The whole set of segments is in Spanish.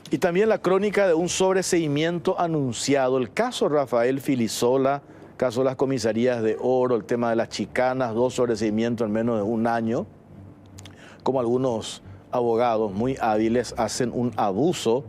Y también la crónica de un sobreseimiento anunciado. El caso Rafael Filisola, caso de las comisarías de Oro, el tema de las chicanas, 2 sobreseimientos en menos de un año. Como algunos abogados muy hábiles hacen un abuso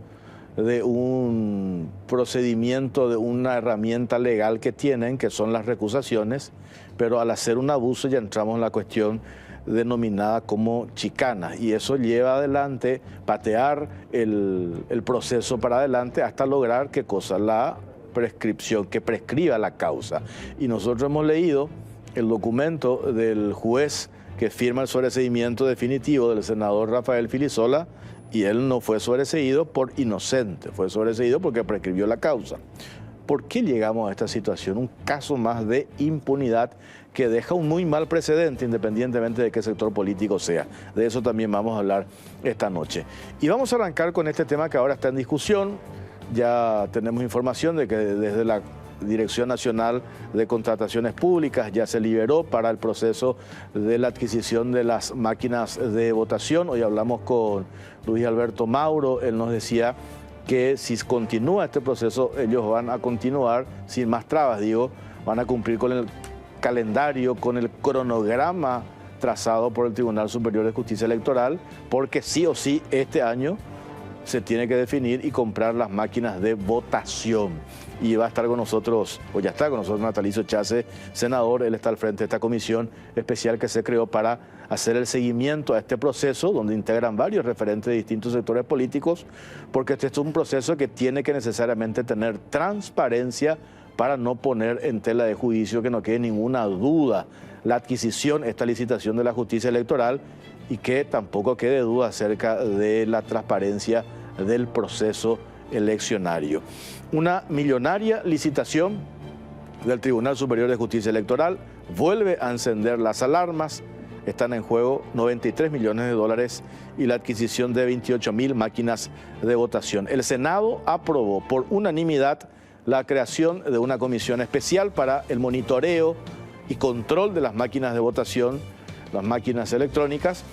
de un procedimiento, de una herramienta legal que tienen, que son las recusaciones, pero al hacer un abuso ya entramos en la cuestión denominada como chicana, y eso lleva adelante, patear el proceso para adelante hasta lograr, ¿qué cosa? La prescripción, que prescriba la causa. Y nosotros hemos leído el documento del juez que firma el sobreseimiento definitivo del senador Rafael Filisola, y él no fue sobreseído por inocente, fue sobreseído porque prescribió la causa. ¿Por qué llegamos a esta situación? Un caso más de impunidad que deja un muy mal precedente, independientemente de qué sector político sea. De eso también vamos a hablar esta noche. Y vamos a arrancar con este tema que ahora está en discusión. Ya tenemos información de que desde la Dirección Nacional de Contrataciones Públicas ya se liberó para el proceso de la adquisición de las máquinas de votación. Hoy hablamos con Luis Alberto Mauro, él nos decía que si continúa este proceso, ellos van a continuar sin más trabas, van a cumplir con el calendario, con el cronograma trazado por el Tribunal Superior de Justicia Electoral, porque sí o sí este año se tiene que definir y comprar las máquinas de votación. Y va a estar con nosotros, o ya está con nosotros, Natalicio Chace, senador. Él está al frente de esta comisión especial que se creó para hacer el seguimiento a este proceso, donde integran varios referentes de distintos sectores políticos, porque este es un proceso que tiene que necesariamente tener transparencia para no poner en tela de juicio, que no quede ninguna duda la adquisición, esta licitación de la justicia electoral, y que tampoco quede duda acerca de la transparencia del proceso eleccionario. Una millonaria licitación del Tribunal Superior de Justicia Electoral vuelve a encender las alarmas. Están en juego 93 millones de dólares y la adquisición de 28.000 máquinas de votación. El Senado aprobó por unanimidad la creación de una comisión especial para el monitoreo y control de las máquinas de votación, las máquinas electrónicas,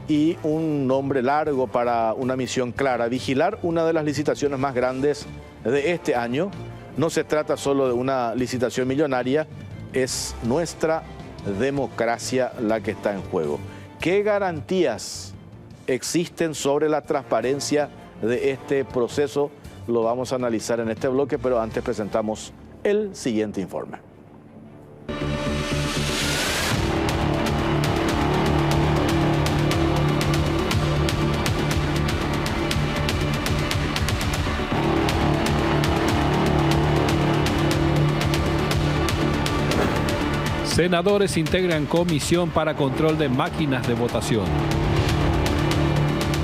y un nombre largo para una misión clara: vigilar una de las licitaciones más grandes de este año. No se trata solo de una licitación millonaria, es nuestra democracia la que está en juego. ¿Qué garantías existen sobre la transparencia de este proceso? Lo vamos a analizar en este bloque, pero antes presentamos el siguiente informe. Senadores integran comisión para control de máquinas de votación.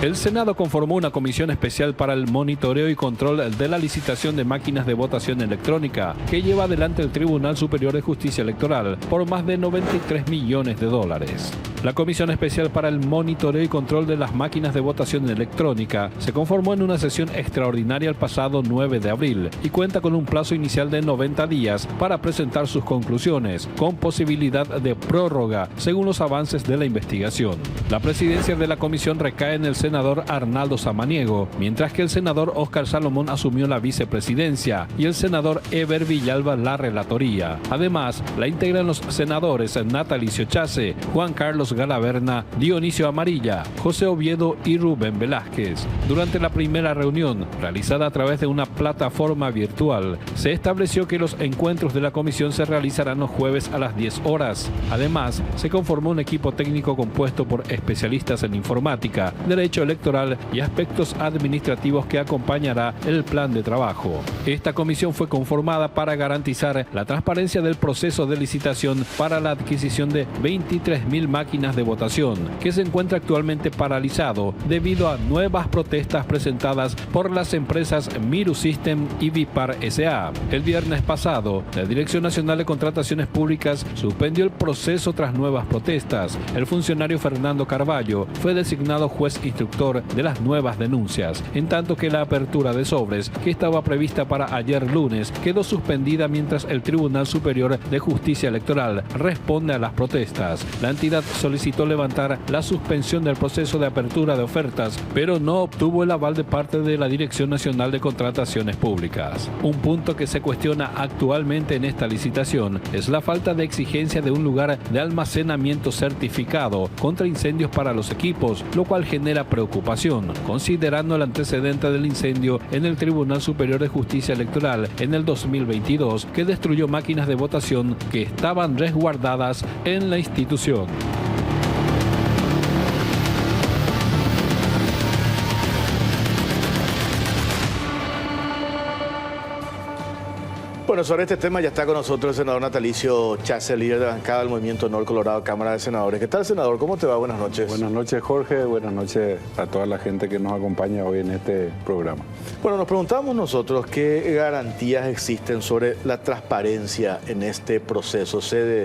El Senado conformó una comisión especial para el monitoreo y control de la licitación de máquinas de votación electrónica que lleva adelante el Tribunal Superior de Justicia Electoral por más de 93 millones de dólares. La Comisión Especial para el Monitoreo y Control de las Máquinas de Votación Electrónica se conformó en una sesión extraordinaria el pasado 9 de abril y cuenta con un plazo inicial de 90 días para presentar sus conclusiones, con posibilidad de prórroga según los avances de la investigación. La presidencia de la comisión recae en el senador Arnaldo Samaniego, mientras que el senador Óscar Salomón asumió la vicepresidencia y el senador Eber Villalba la relatoría. Además, la integran los senadores Natalicio Chace, Juan Carlos Galaverna, Dionisio Amarilla, José Oviedo y Rubén Velázquez. Durante la primera reunión, realizada a través de una plataforma virtual, se estableció que los encuentros de la comisión se realizarán los jueves a las 10 horas. Además, se conformó un equipo técnico compuesto por especialistas en informática, derecho electoral y aspectos administrativos que acompañará el plan de trabajo. Esta comisión fue conformada para garantizar la transparencia del proceso de licitación para la adquisición de 23.000 máquinas de votación, que se encuentra actualmente paralizado debido a nuevas protestas presentadas por las empresas Miru System y Vipar S.A. El viernes pasado, la Dirección Nacional de Contrataciones Públicas suspendió el proceso tras nuevas protestas. El funcionario Fernando Carballo fue designado juez instructor instructor de las nuevas denuncias, en tanto que la apertura de sobres, que estaba prevista para ayer lunes, quedó suspendida mientras el Tribunal Superior de Justicia Electoral responde a las protestas. La entidad solicitó levantar la suspensión del proceso de apertura de ofertas, pero no obtuvo el aval de parte de la Dirección Nacional de Contrataciones Públicas. Un punto que se cuestiona actualmente en esta licitación es la falta de exigencia de un lugar de almacenamiento certificado contra incendios para los equipos, lo cual genera preocupación, considerando el antecedente del incendio en el Tribunal Superior de Justicia Electoral en el 2022, que destruyó máquinas de votación que estaban resguardadas en la institución. Bueno, sobre este tema ya está con nosotros el senador Natalicio Chase, líder de bancada del Movimiento Nor Colorado, Cámara de Senadores. ¿Qué tal, senador? ¿Cómo te va? Buenas noches. Buenas noches, Jorge. Buenas noches a toda la gente que nos acompaña hoy en este programa. Bueno, nos preguntamos nosotros qué garantías existen sobre la transparencia en este proceso.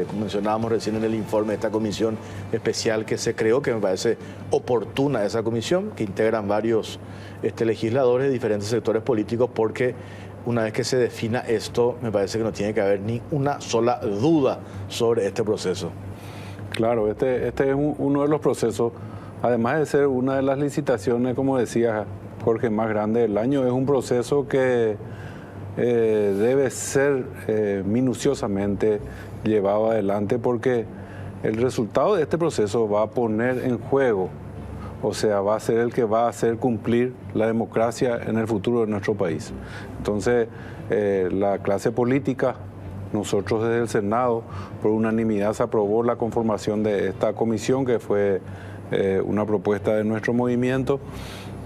Como mencionábamos recién en el informe de esta comisión especial que se creó, que me parece oportuna esa comisión, que integran varios legisladores de diferentes sectores políticos, porque una vez que se defina esto, me parece que no tiene que haber ni una sola duda sobre este proceso. Claro, este es uno de los procesos, además de ser una de las licitaciones, como decía Jorge, más grande del año, es un proceso que debe ser minuciosamente llevado adelante, porque el resultado de este proceso va a poner en juego, o sea, va a ser el que va a hacer cumplir la democracia en el futuro de nuestro país. Entonces, la clase política, nosotros desde el Senado, por unanimidad se aprobó la conformación de esta comisión, que fue una propuesta de nuestro movimiento.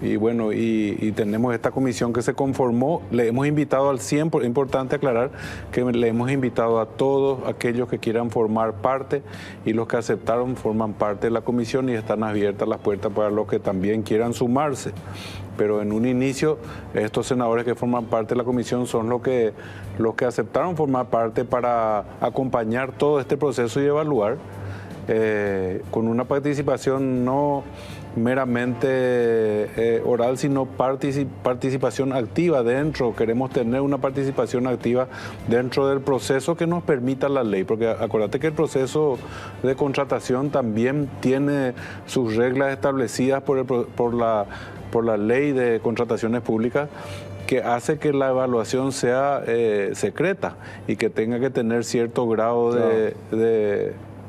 Y bueno, y tenemos esta comisión que se conformó. Le hemos invitado al 100%, es importante aclarar que le hemos invitado a todos aquellos que quieran formar parte, y los que aceptaron forman parte de la comisión y están abiertas las puertas para los que también quieran sumarse. Pero en un inicio, estos senadores que forman parte de la comisión son los que aceptaron formar parte para acompañar todo este proceso y evaluar con una participación no meramente oral, sino participación activa dentro. Queremos tener una participación activa dentro del proceso que nos permita la ley, porque acuérdate que el proceso de contratación también tiene sus reglas establecidas por la ley de contrataciones públicas, que hace que la evaluación sea secreta y que tenga que tener cierto grado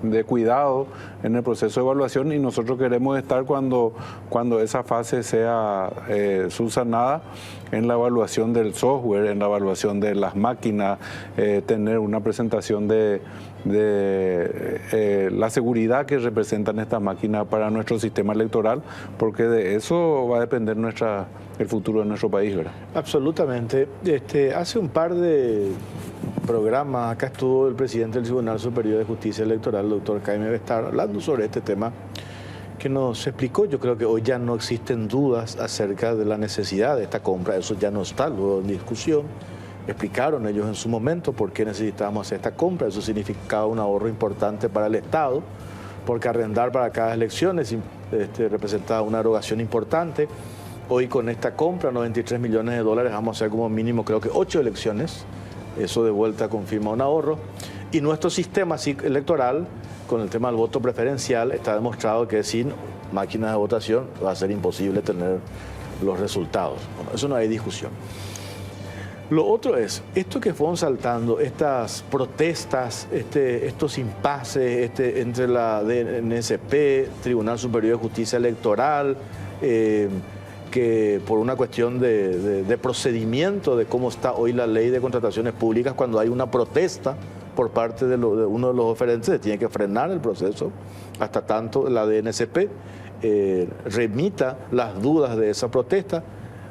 de cuidado en el proceso de evaluación, y nosotros queremos estar cuando esa fase sea subsanada en la evaluación del software, en la evaluación de las máquinas, tener una presentación de la seguridad que representan estas máquinas para nuestro sistema electoral, porque de eso va a depender el futuro de nuestro país, ¿verdad? Absolutamente. Hace un par de programas acá estuvo el presidente del Tribunal Superior de Justicia Electoral, el doctor Jaime Bestar, hablando sobre este tema, que nos explicó. Yo creo que hoy ya no existen dudas acerca de la necesidad de esta compra, eso ya no está luego en discusión. Explicaron ellos en su momento por qué necesitábamos hacer esta compra. Eso significaba un ahorro importante para el Estado, porque arrendar para cada elección representaba una erogación importante. Hoy con esta compra, $93 millones, vamos a hacer como mínimo creo que 8 elecciones. Eso de vuelta confirma un ahorro. Y nuestro sistema electoral, con el tema del voto preferencial, está demostrado que sin máquinas de votación va a ser imposible tener los resultados. Bueno, eso no hay discusión. Lo otro es, esto que fueron saltando, estas protestas, estos impases entre la DNSP, Tribunal Superior de Justicia Electoral, que por una cuestión de procedimiento de cómo está hoy la ley de contrataciones públicas, cuando hay una protesta por parte de uno de los oferentes, se tiene que frenar el proceso hasta tanto la DNSP remita las dudas de esa protesta.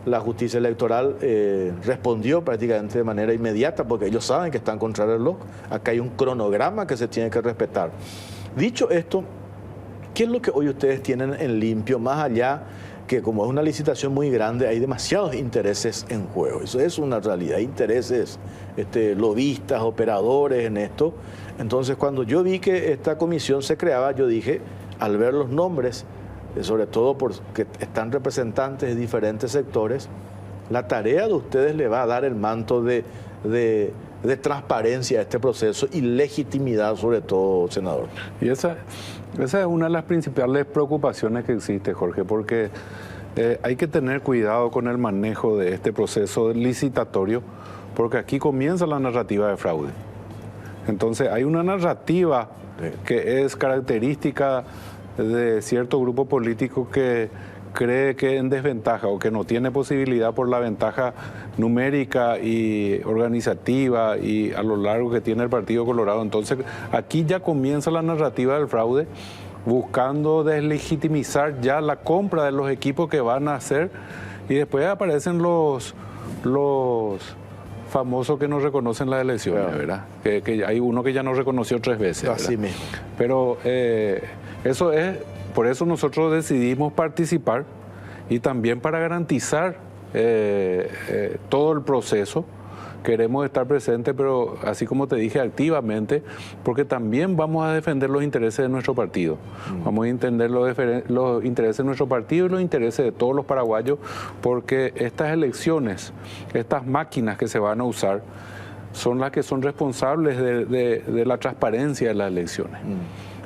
La justicia electoral respondió prácticamente de manera inmediata, porque ellos saben que están contra el reloj. Acá hay un cronograma que se tiene que respetar. Dicho esto, ¿qué es lo que hoy ustedes tienen en limpio, más allá que como es una licitación muy grande, hay demasiados intereses en juego? Eso es una realidad, intereses lobistas, operadores en esto. Entonces, cuando yo vi que esta comisión se creaba, yo dije, al ver los nombres sobre todo porque están representantes de diferentes sectores, la tarea de ustedes le va a dar el manto de transparencia a este proceso y legitimidad sobre todo, senador. Y esa es una de las principales preocupaciones que existe, Jorge, porque hay que tener cuidado con el manejo de este proceso licitatorio, porque aquí comienza la narrativa de fraude. Entonces hay una narrativa que es característica de cierto grupo político que cree que en desventaja o que no tiene posibilidad por la ventaja numérica y organizativa y a lo largo que tiene el Partido Colorado. Entonces aquí ya comienza la narrativa del fraude, buscando deslegitimizar ya la compra de los equipos que van a hacer, y después aparecen los famosos que no reconocen las elecciones, claro, ¿verdad? Que hay uno que ya no reconoció 3 veces, ¿verdad? Así mismo. Pero eso es, por eso nosotros decidimos participar, y también para garantizar todo el proceso. Queremos estar presentes, pero así como te dije, activamente, porque también vamos a defender los intereses de nuestro partido. Vamos a entender los intereses de nuestro partido y los intereses de todos los paraguayos, porque estas elecciones, estas máquinas que se van a usar, son las que son responsables de la transparencia de las elecciones.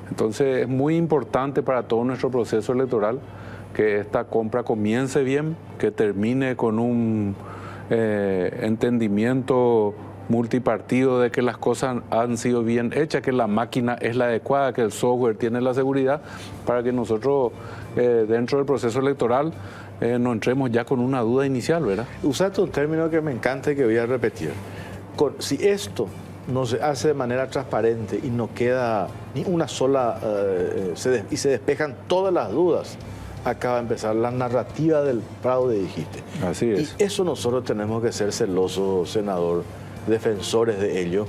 Entonces es muy importante para todo nuestro proceso electoral que esta compra comience bien, que termine con un entendimiento multipartido de que las cosas han sido bien hechas, que la máquina es la adecuada, que el software tiene la seguridad, para que nosotros dentro del proceso electoral no entremos ya con una duda inicial, ¿verdad? Usaste un término que me encanta y que voy a repetir. Si esto no se hace de manera transparente y no queda ni una sola, y se despejan todas las dudas, acaba de empezar la narrativa del fraude, dijiste. Así es. Y eso nosotros tenemos que ser celosos, senador, defensores de ello,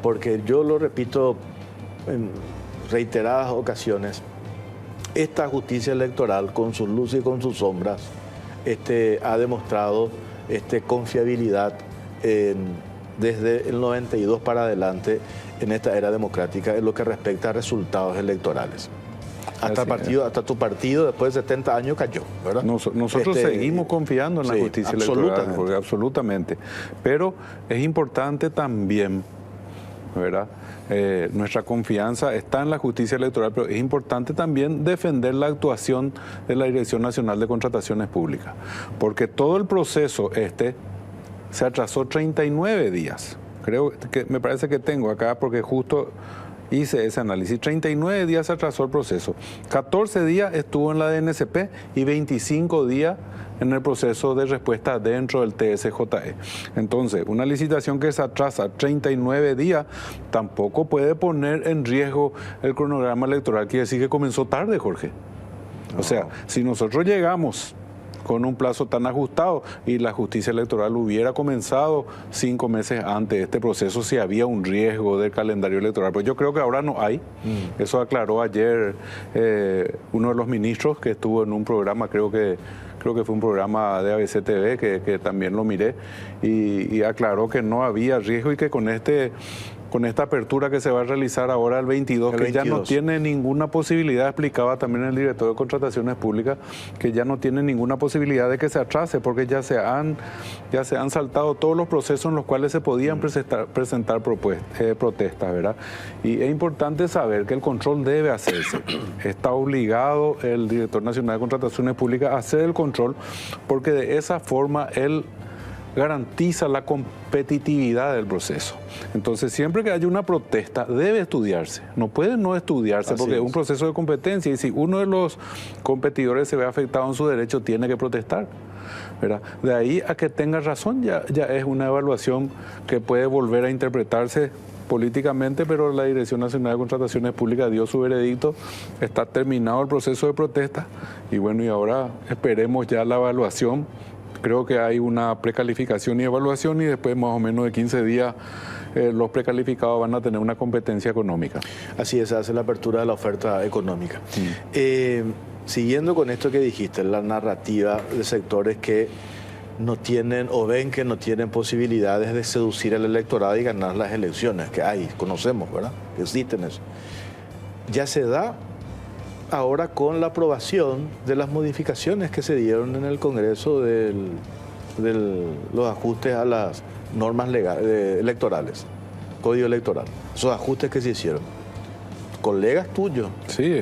porque yo lo repito en reiteradas ocasiones, esta justicia electoral, con sus luces y con sus sombras, ha demostrado confiabilidad desde el 92 para adelante en esta era democrática en lo que respecta a resultados electorales. Hasta tu partido después de 70 años cayó, ¿verdad? Nosotros seguimos confiando en la justicia electoral, porque absolutamente. Pero es importante también, ¿verdad? Nuestra confianza está en la justicia electoral, pero es importante también defender la actuación de la Dirección Nacional de Contrataciones Públicas, porque todo el proceso se atrasó 39 días. Creo que me parece que tengo acá, porque justo hice ese análisis. 39 días se atrasó el proceso. 14 días estuvo en la DNCP y 25 días en el proceso de respuesta dentro del TSJE. Entonces, una licitación que se atrasa 39 días tampoco puede poner en riesgo el cronograma electoral. Quiere decir que comenzó tarde, Jorge. O sea, si nosotros llegamos con un plazo tan ajustado y la justicia electoral hubiera comenzado 5 meses antes de este proceso, si había un riesgo del calendario electoral. Pero yo creo que ahora no hay. Eso aclaró ayer uno de los ministros que estuvo en un programa, creo que fue un programa de ABC TV que también lo miré, y aclaró que no había riesgo y que con esta apertura que se va a realizar ahora el 22, que ya no tiene ninguna posibilidad, explicaba también el director de Contrataciones Públicas, que ya no tiene ninguna posibilidad de que se atrase, porque ya se han saltado todos los procesos en los cuales se podían presentar protestas, ¿verdad? Y es importante saber que el control debe hacerse. Está obligado el director nacional de Contrataciones Públicas a hacer el control, porque de esa forma él garantiza la competitividad del proceso. Entonces, siempre que haya una protesta, debe estudiarse. No puede no estudiarse, porque es un proceso de competencia, y si uno de los competidores se ve afectado en su derecho, tiene que protestar, ¿verdad? De ahí a que tenga razón, ya es una evaluación que puede volver a interpretarse políticamente, pero la Dirección Nacional de Contrataciones Públicas dio su veredicto, está terminado el proceso de protesta, y bueno, y ahora esperemos ya la evaluación. Creo que hay una precalificación y evaluación, y después más o menos de 15 días los precalificados van a tener una competencia económica. Así es, se hace la apertura de la oferta económica. Siguiendo con esto que dijiste, la narrativa de sectores que no tienen o ven que no tienen posibilidades de seducir al electorado y ganar las elecciones, que hay, conocemos, ¿verdad? Que existen eso. Ya se da ahora con la aprobación de las modificaciones que se dieron en el Congreso de los ajustes a las normas electorales, Código Electoral, esos ajustes que se hicieron. Colegas tuyos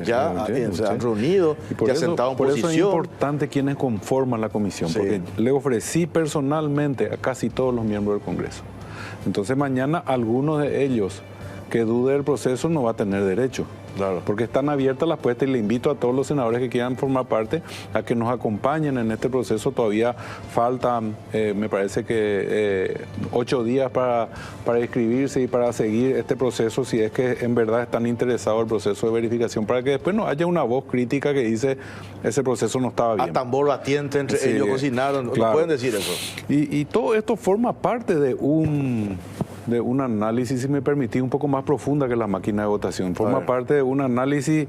ya se han reunido, ya sentado en posición. Por eso es importante quienes conforman la comisión, porque le ofrecí personalmente a casi todos los miembros del Congreso. Entonces mañana alguno de ellos que dude del proceso no va a tener derecho. Claro. Porque están abiertas las puertas y le invito a todos los senadores que quieran formar parte a que nos acompañen en este proceso. Todavía faltan, me parece que 8 días para inscribirse y para seguir este proceso, si es que en verdad están interesados en el proceso de verificación, para que después no haya una voz crítica que dice ese proceso no estaba bien. A tambor batiente entre ellos cocinaron, claro. ¿No pueden decir eso? Y todo esto forma parte de un análisis, si me permitís, un poco más profunda que la máquina de votación. Forma parte de un análisis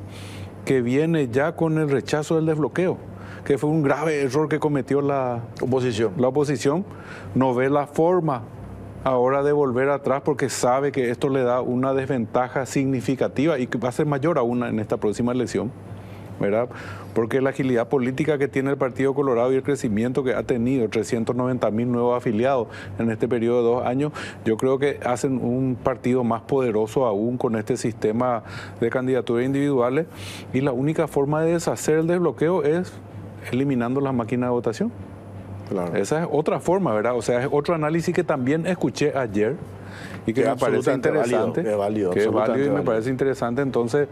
que viene ya con el rechazo del desbloqueo, que fue un grave error que cometió la oposición. No ve la forma ahora de volver atrás porque sabe que esto le da una desventaja significativa y que va a ser mayor aún en esta próxima elección, ¿verdad? Porque la agilidad política que tiene el Partido Colorado y el crecimiento que ha tenido, 390,000 nuevos afiliados en este periodo de 2 años, yo creo que hacen un partido más poderoso aún con este sistema de candidaturas individuales, y la única forma de deshacer el desbloqueo es eliminando las máquinas de votación. Claro. Esa es otra forma, ¿verdad? O sea, es otro análisis que también escuché ayer y que me parece interesante, que es válido y me parece interesante. Entonces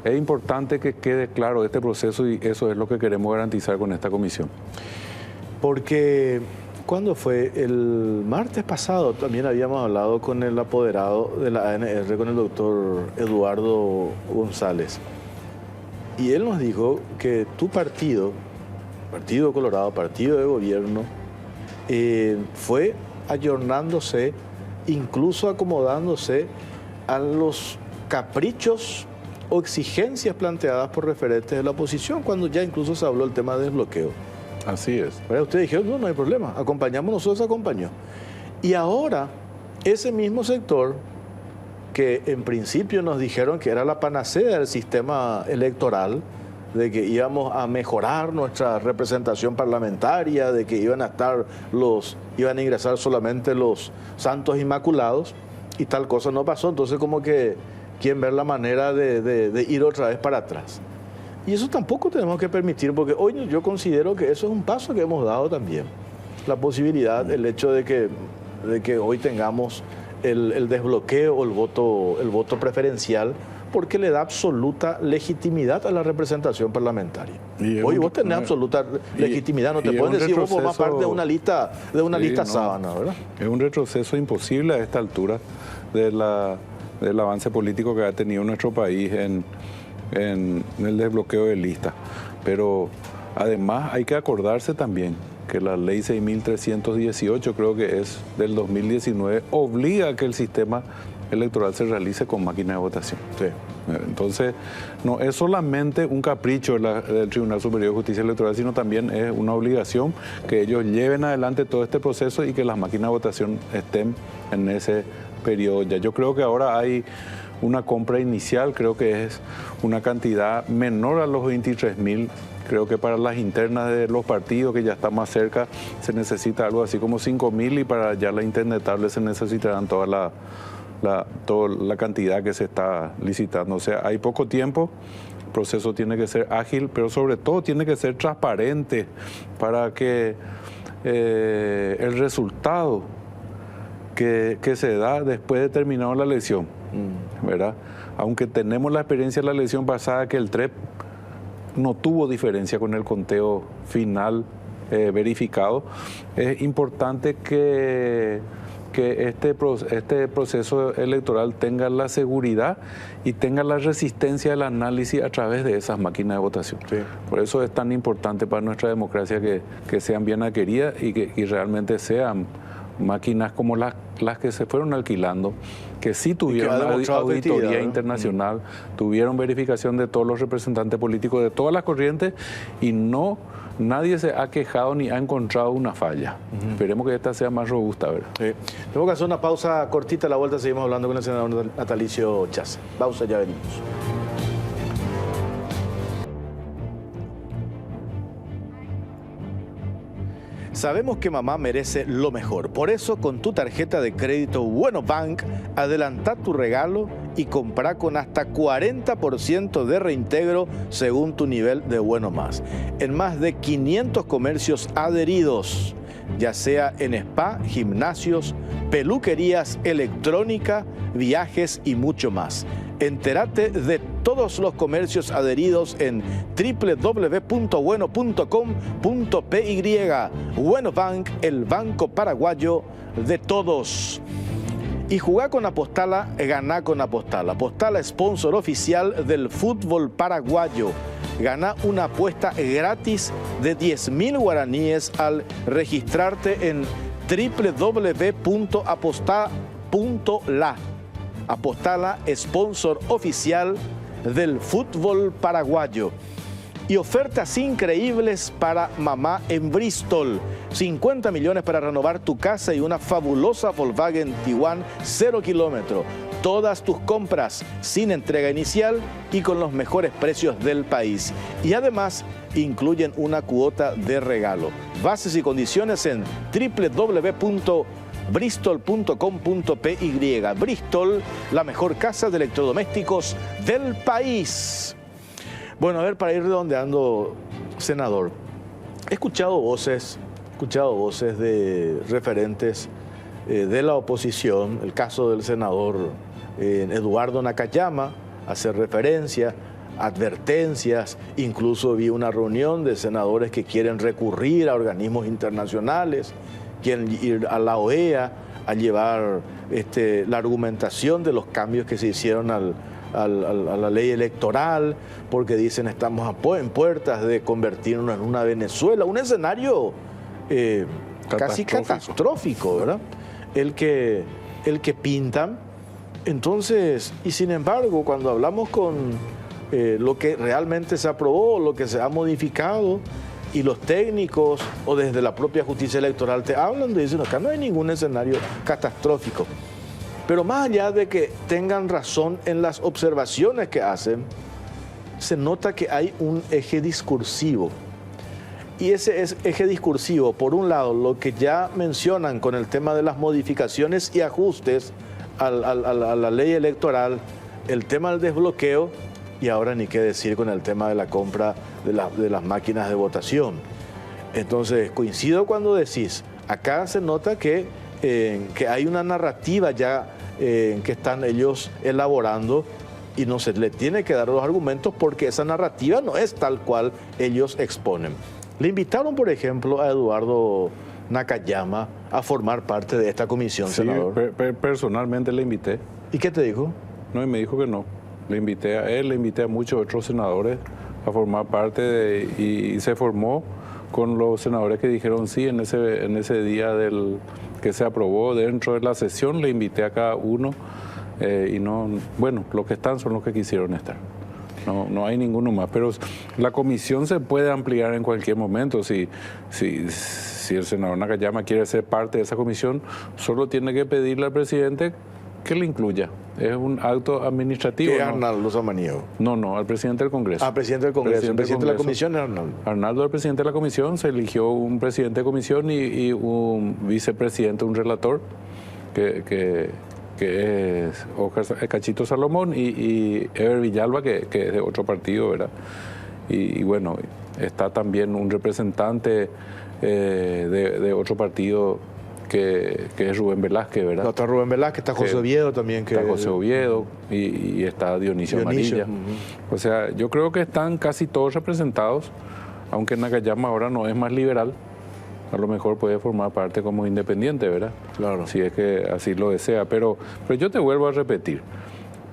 es importante que quede claro este proceso, y eso es lo que queremos garantizar con esta comisión. Porque ¿cuándo fue? El martes pasado también habíamos hablado con el apoderado de la ANR, con el doctor Eduardo González, y él nos dijo que tu partido, Partido Colorado, partido de gobierno, fue ayornándose, incluso acomodándose a los caprichos o exigencias planteadas por referentes de la oposición, cuando ya incluso se habló del tema de desbloqueo. Así es. Pero ustedes dijeron, no hay problema, acompañamos, nosotros acompañó. Y ahora, ese mismo sector, que en principio nos dijeron que era la panacea del sistema electoral, de que íbamos a mejorar nuestra representación parlamentaria, de que iban a ingresar solamente los santos inmaculados, y tal cosa no pasó. Entonces como que quieren ver la manera de ir otra vez para atrás. Y eso tampoco tenemos que permitir, porque hoy yo considero que eso es un paso que hemos dado también. La posibilidad, el hecho de que hoy tengamos el desbloqueo o el voto preferencial, porque le da absoluta legitimidad a la representación parlamentaria. Hoy vos tenés absoluta legitimidad, no te pueden decir vos formás parte de una lista sábana, ¿verdad? Es un retroceso imposible a esta altura del avance político que ha tenido nuestro país en el desbloqueo de listas. Pero además hay que acordarse también que la ley 6.318, creo que es del 2019, obliga a que el sistema electoral se realice con máquina de votación. Sí. Entonces, no es solamente un capricho del Tribunal Superior de Justicia Electoral, sino también es una obligación que ellos lleven adelante todo este proceso y que las máquinas de votación estén en ese periodo ya. Yo creo que ahora hay una compra inicial, creo que es una cantidad menor a los 23,000. Creo que para las internas de los partidos, que ya está más cerca, se necesita algo así como 5,000, y para ya la internetable se necesitarán toda la cantidad que se está licitando. O sea, hay poco tiempo, el proceso tiene que ser ágil, pero sobre todo tiene que ser transparente para que el resultado que se da después de terminar la elección, ¿verdad? Aunque tenemos la experiencia de la elección pasada, que el TREP no tuvo diferencia con el conteo final verificado, es importante que este proceso electoral tenga la seguridad y tenga la resistencia del análisis a través de esas máquinas de votación. Sí. Por eso es tan importante para nuestra democracia que sean bien adquiridas y realmente sean máquinas como las que se fueron alquilando, que sí tuvieron auditoría internacional, tuvieron verificación de todos los representantes políticos de todas las corrientes, y nadie se ha quejado ni ha encontrado una falla. Esperemos que esta sea más robusta, ¿verdad? Sí. Tengo que hacer una pausa cortita, a la vuelta seguimos hablando con el senador Natalicio Chaz. Pausa, ya venimos. Sabemos que mamá merece lo mejor. Por eso, con tu tarjeta de crédito Bueno Bank, adelanta tu regalo y compra con hasta 40% de reintegro según tu nivel de Bueno Más. En más de 500 comercios adheridos, ya sea en spa, gimnasios, peluquerías, electrónica, viajes y mucho más. Entérate de todos los comercios adheridos en www.bueno.com.py. Bueno Bank, el banco paraguayo de todos. Y jugá con Apostala, ganá con Apostala. Apostala, sponsor oficial del fútbol paraguayo. Gana una apuesta gratis de 10.000 guaraníes al registrarte en www.apostala. Apostala, sponsor oficial del fútbol paraguayo. Y ofertas increíbles para mamá en Bristol. 50 millones para renovar tu casa y una fabulosa Volkswagen Tiguan 0 kilómetros. Todas tus compras sin entrega inicial y con los mejores precios del país. Y además incluyen una cuota de regalo. Bases y condiciones en www.bristol.com.py. Bristol, la mejor casa de electrodomésticos del país. Bueno, a ver, para ir redondeando, senador, he escuchado voces de referentes de la oposición, el caso del senador Eduardo Nakayama, hacer referencia, advertencias, incluso vi una reunión de senadores que quieren recurrir a organismos internacionales, quieren ir a la OEA a llevar la argumentación de los cambios que se hicieron a la ley electoral, porque dicen estamos en puertas de convertirnos en una Venezuela, un escenario casi catastrófico, ¿verdad? El que pintan. Entonces, y sin embargo, cuando hablamos con lo que realmente se aprobó, lo que se ha modificado, y los técnicos o desde la propia justicia electoral te hablan, te dicen acá no hay ningún escenario catastrófico. Pero más allá de que tengan razón en las observaciones que hacen, se nota que hay un eje discursivo. Y ese eje discursivo, por un lado, lo que ya mencionan con el tema de las modificaciones y ajustes a la ley electoral, el tema del desbloqueo, y ahora ni qué decir con el tema de la compra de las máquinas de votación. Entonces, coincido cuando decís, acá se nota que hay una narrativa ya que están ellos elaborando y no se le tiene que dar los argumentos porque esa narrativa no es tal cual ellos exponen. Le invitaron, por ejemplo, a Eduardo Nakayama a formar parte de esta comisión, sí, senador. Personalmente le invité. ¿Y qué te dijo? No, y me dijo que no. Le invité a él, le invité a muchos otros senadores a formar parte y se formó con los senadores que dijeron sí en ese día que se aprobó dentro de la sesión. Le invité a cada uno y no, bueno, los que están son los que quisieron estar. No hay ninguno más, pero la comisión se puede ampliar en cualquier momento. Si el senador Nakayama quiere ser parte de esa comisión, solo tiene que pedirle al presidente que le incluya. Es un acto administrativo. ¿Qué es Arnaldo Samaniego? No, al presidente del Congreso. Al presidente del Congreso. El presidente de la comisión es Arnaldo. Arnaldo, el presidente de la comisión, se eligió un presidente de comisión y un vicepresidente, un relator, que es Cachito Salomón y Eber Villalba, que es de otro partido, ¿verdad? Y bueno, está también un representante de otro partido que es Rubén Velázquez, ¿verdad? No, está Rubén Velázquez, está José Oviedo también. Está José Oviedo y está Dionisio Amarilla. O sea, yo creo que están casi todos representados, aunque Nakayama ahora no es más liberal, a lo mejor puede formar parte como independiente, ¿verdad? Claro. Si es que así lo desea. Pero yo te vuelvo a repetir.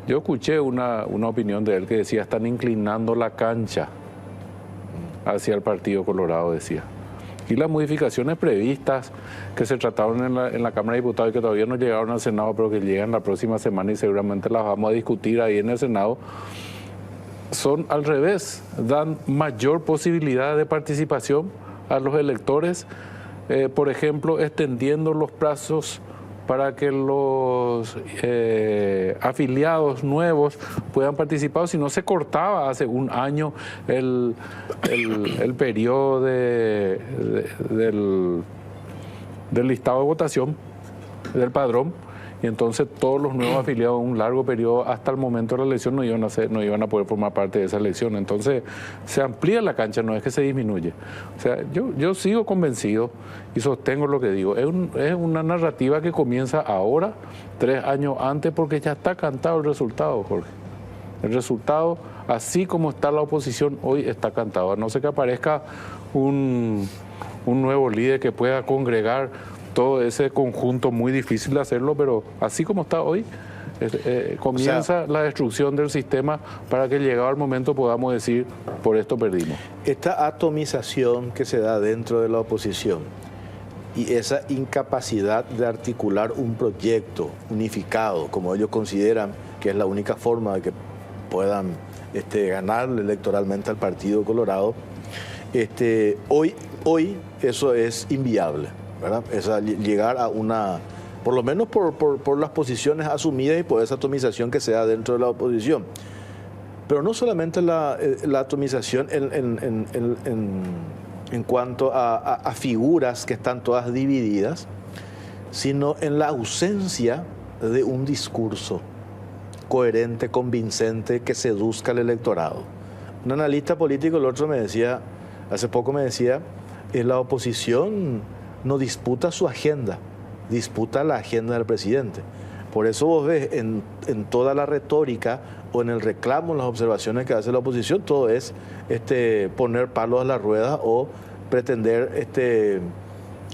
Yo escuché una opinión de él que decía, están inclinando la cancha hacia el Partido Colorado, decía. Y las modificaciones previstas que se trataron en la Cámara de Diputados y que todavía no llegaron al Senado, pero que llegan la próxima semana y seguramente las vamos a discutir ahí en el Senado, son al revés, dan mayor posibilidad de participación a los electores, por ejemplo, extendiendo los plazos para que los afiliados nuevos puedan participar. Si no, se cortaba hace un año el periodo del del listado de votación, del padrón, y entonces todos los nuevos afiliados en un largo periodo hasta el momento de la elección no iban a poder formar parte de esa elección. Entonces se amplía la cancha, no es que se disminuye. O sea, yo sigo convencido y sostengo lo que digo. Es una narrativa que comienza ahora, 3 años antes, porque ya está cantado el resultado, Jorge. El resultado, así como está la oposición, hoy está cantado. A no ser que aparezca un nuevo líder que pueda congregar todo ese conjunto, muy difícil de hacerlo, pero así como está hoy, comienza la destrucción del sistema para que llegado el momento podamos decir, por esto perdimos. Esta atomización que se da dentro de la oposición y esa incapacidad de articular un proyecto unificado, como ellos consideran que es la única forma de que puedan ganarle electoralmente al Partido Colorado, hoy eso es inviable, ¿verdad? Llegar a una, por lo menos por las posiciones asumidas y por esa atomización que se da dentro de la oposición. Pero no solamente la atomización en cuanto a figuras que están todas divididas, sino en la ausencia de un discurso coherente, convincente, que seduzca al electorado. Un analista político, el otro hace poco me decía, la oposición no disputa su agenda, disputa la agenda del presidente. Por eso vos ves en toda la retórica o en el reclamo, en las observaciones que hace la oposición, todo es poner palos a la rueda o pretender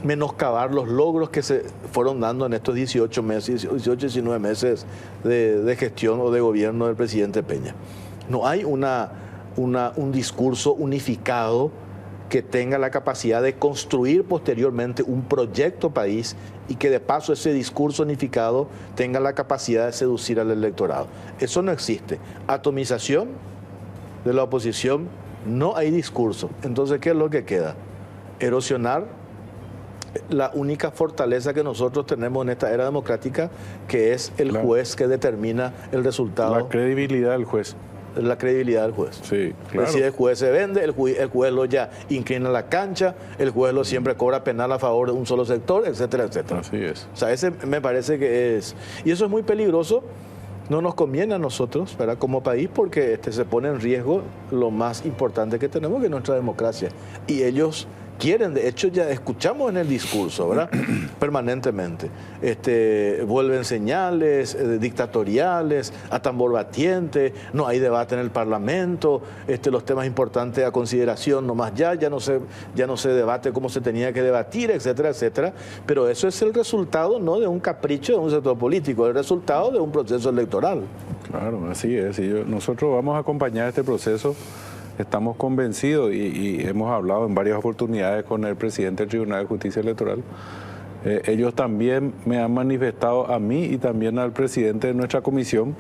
menoscabar los logros que se fueron dando en estos 18, 19 meses de gestión o de gobierno del presidente Peña. No hay un discurso unificado que tenga la capacidad de construir posteriormente un proyecto país y que de paso ese discurso unificado tenga la capacidad de seducir al electorado. Eso no existe. Atomización de la oposición, no hay discurso. Entonces, ¿qué es lo que queda? Erosionar la única fortaleza que nosotros tenemos en esta era democrática, que es el juez que determina el resultado. La credibilidad del juez. La credibilidad del juez. Sí, claro. Si el juez se vende, el juez lo ya inclina la cancha, el juez lo siempre cobra penal a favor de un solo sector, etcétera, etcétera. Así es. O sea, ese me parece que es... Y eso es muy peligroso, no nos conviene a nosotros, ¿verdad?, como país, porque se pone en riesgo lo más importante que tenemos, que es nuestra democracia. Y ellos quieren, de hecho ya escuchamos en el discurso, ¿verdad?, permanentemente, vuelven señales dictatoriales, a tambor batiente, no hay debate en el Parlamento, los temas importantes a consideración nomás ya no se debate como se tenía que debatir, etcétera, etcétera, pero eso es el resultado no de un capricho de un sector político, es el resultado de un proceso electoral. Claro, así es, y nosotros vamos a acompañar este proceso. Estamos convencidos y hemos hablado en varias oportunidades con el presidente del Tribunal de Justicia Electoral. Ellos también me han manifestado a mí y también al presidente de nuestra comisión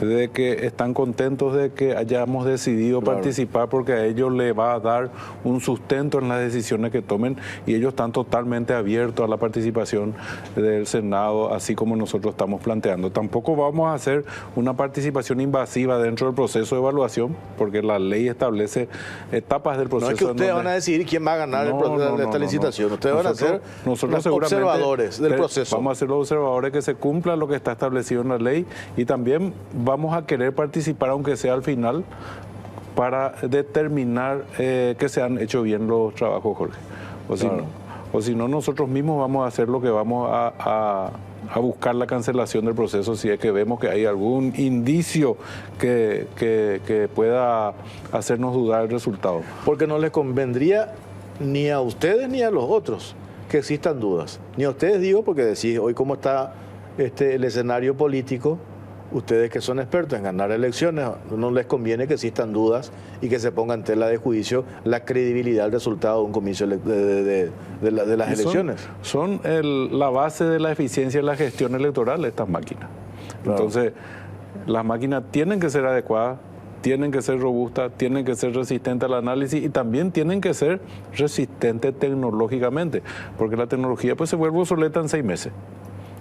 de que están contentos de que hayamos decidido participar, porque a ellos les va a dar un sustento en las decisiones que tomen, y ellos están totalmente abiertos a la participación del Senado, así como nosotros estamos planteando. Tampoco vamos a hacer una participación invasiva dentro del proceso de evaluación, porque la ley establece etapas del proceso. No es que ustedes van a decidir quién va a ganar el proceso de esta licitación. Ustedes van a ser los observadores del proceso. Vamos a ser los observadores, que se cumpla lo que está establecido en la ley, y también vamos a querer participar, aunque sea al final, para determinar que se han hecho bien los trabajos, Jorge. O si no, nosotros mismos vamos a hacer lo que vamos a buscar la cancelación del proceso si es que vemos que hay algún indicio que pueda hacernos dudar del resultado. Porque no les convendría ni a ustedes ni a los otros que existan dudas. Ni a ustedes, digo, porque decís hoy cómo está el escenario político. Ustedes que son expertos en ganar elecciones, no les conviene que existan dudas y que se ponga en tela de juicio la credibilidad del resultado de un comicio de las elecciones. Son la base de la eficiencia de la gestión electoral, estas máquinas. Claro. Entonces, las máquinas tienen que ser adecuadas, tienen que ser robustas, tienen que ser resistentes al análisis, y también tienen que ser resistentes tecnológicamente, porque la tecnología pues se vuelve obsoleta en 6 meses.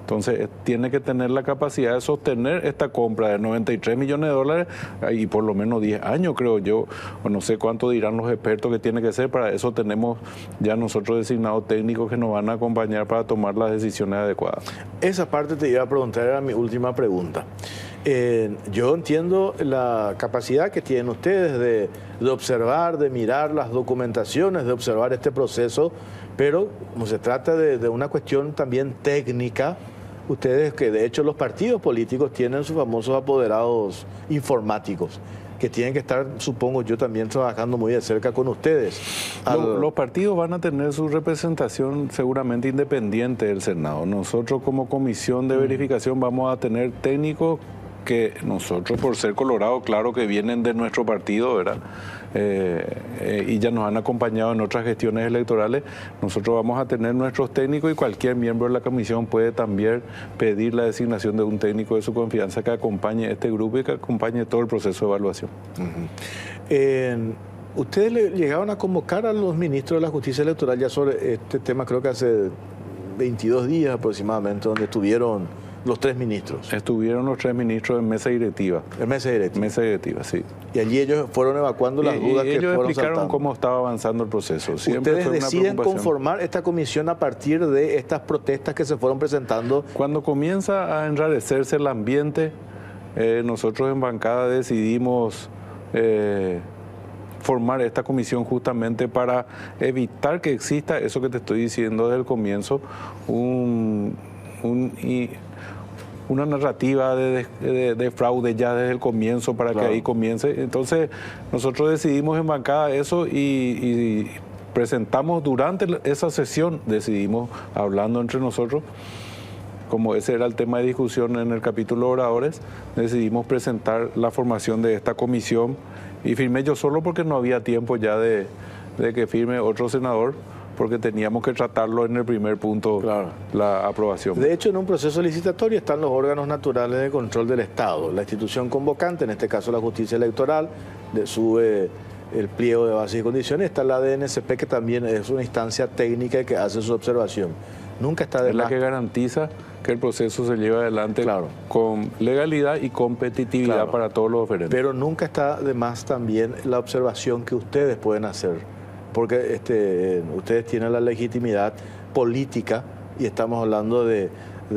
Entonces tiene que tener la capacidad de sostener esta compra de 93 millones de dólares y por lo menos 10 años, creo yo, o no sé cuánto dirán los expertos que tiene que ser. Para eso tenemos ya nosotros designados técnicos que nos van a acompañar para tomar las decisiones adecuadas. Esa parte te iba a preguntar, era mi última pregunta. Yo entiendo la capacidad que tienen ustedes de observar, de mirar las documentaciones, de observar este proceso, pero como se trata de una cuestión también técnica, ustedes, que de hecho los partidos políticos tienen sus famosos apoderados informáticos, que tienen que estar, supongo yo, también trabajando muy de cerca con ustedes. Los partidos van a tener su representación seguramente independiente del Senado. Nosotros como comisión de verificación vamos a tener técnicos que nosotros, por ser Colorado, claro que vienen de nuestro partido, ¿verdad? Y ya nos han acompañado en otras gestiones electorales. Nosotros vamos a tener nuestros técnicos y cualquier miembro de la comisión puede también pedir la designación de un técnico de su confianza que acompañe este grupo y que acompañe todo el proceso de evaluación. Ustedes le llegaron a convocar a los ministros de la Justicia Electoral ya sobre este tema, creo que hace 22 días aproximadamente, donde estuvieron los 3 ministros. Estuvieron los 3 ministros en mesa directiva. En mesa directiva. Mesa directiva, sí. Y allí ellos fueron evacuando las dudas que ellos fueron explicaron saltando. cómo estaba avanzando el proceso. Siempre ¿Ustedes fue una deciden preocupación. conformar esta comisión a partir de estas protestas que se fueron presentando? Cuando comienza a enrarecerse el ambiente, nosotros en bancada decidimos formar esta comisión justamente para evitar que exista eso que te estoy diciendo desde el comienzo, una narrativa de fraude ya desde el comienzo para que ahí comience. Entonces nosotros decidimos en bancada eso y presentamos durante esa sesión, decidimos hablando entre nosotros, como ese era el tema de discusión en el capítulo de oradores, decidimos presentar la formación de esta comisión y firmé yo solo porque no había tiempo ya de que firme otro senador, porque teníamos que tratarlo en el primer punto, la aprobación. De hecho, en un proceso licitatorio están los órganos naturales de control del Estado. La institución convocante, en este caso la Justicia Electoral, sube el pliego de bases y condiciones. Está la DNCP, que también es una instancia técnica que hace su observación. Nunca está de más. Es la que garantiza que el proceso se lleve adelante con legalidad y competitividad para todos los oferentes. Pero nunca está de más también la observación que ustedes pueden hacer, porque ustedes tienen la legitimidad política y estamos hablando de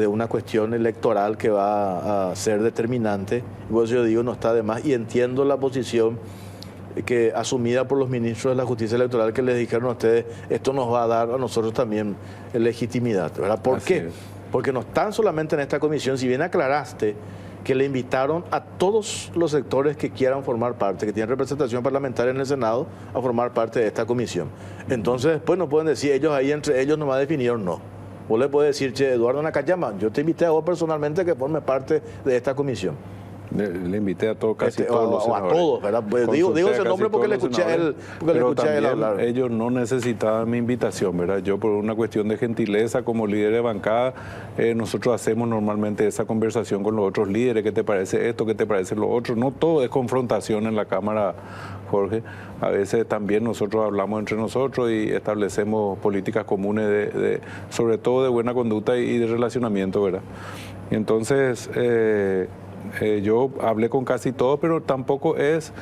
una cuestión electoral que va a ser determinante. Y por eso yo digo, no está de más, y entiendo la posición que asumida por los ministros de la Justicia Electoral, que les dijeron a ustedes, esto nos va a dar a nosotros también legitimidad, ¿verdad? ¿Por qué? Porque no están solamente en esta comisión, si bien aclaraste que le invitaron a todos los sectores que quieran formar parte, que tienen representación parlamentaria en el Senado, a formar parte de esta comisión. Entonces después no pueden decir, ellos ahí entre ellos nomás definieron no. Vos le podés decir, che, Eduardo Nakayama, yo te invité a vos personalmente a que forme parte de esta comisión. Le invité a todos, casi todos los senadores. A todos, ¿verdad? Pues digo ese nombre porque le escuché a él, hablar. Ellos no necesitaban mi invitación, ¿verdad? Yo, por una cuestión de gentileza, como líder de bancada, nosotros hacemos normalmente esa conversación con los otros líderes. ¿Qué te parece esto? ¿Qué te parece lo otro? No todo es confrontación en la Cámara, Jorge. A veces también nosotros hablamos entre nosotros y establecemos políticas comunes, sobre todo de buena conducta y de relacionamiento, ¿verdad? Y entonces... yo hablé con casi todos, pero tampoco es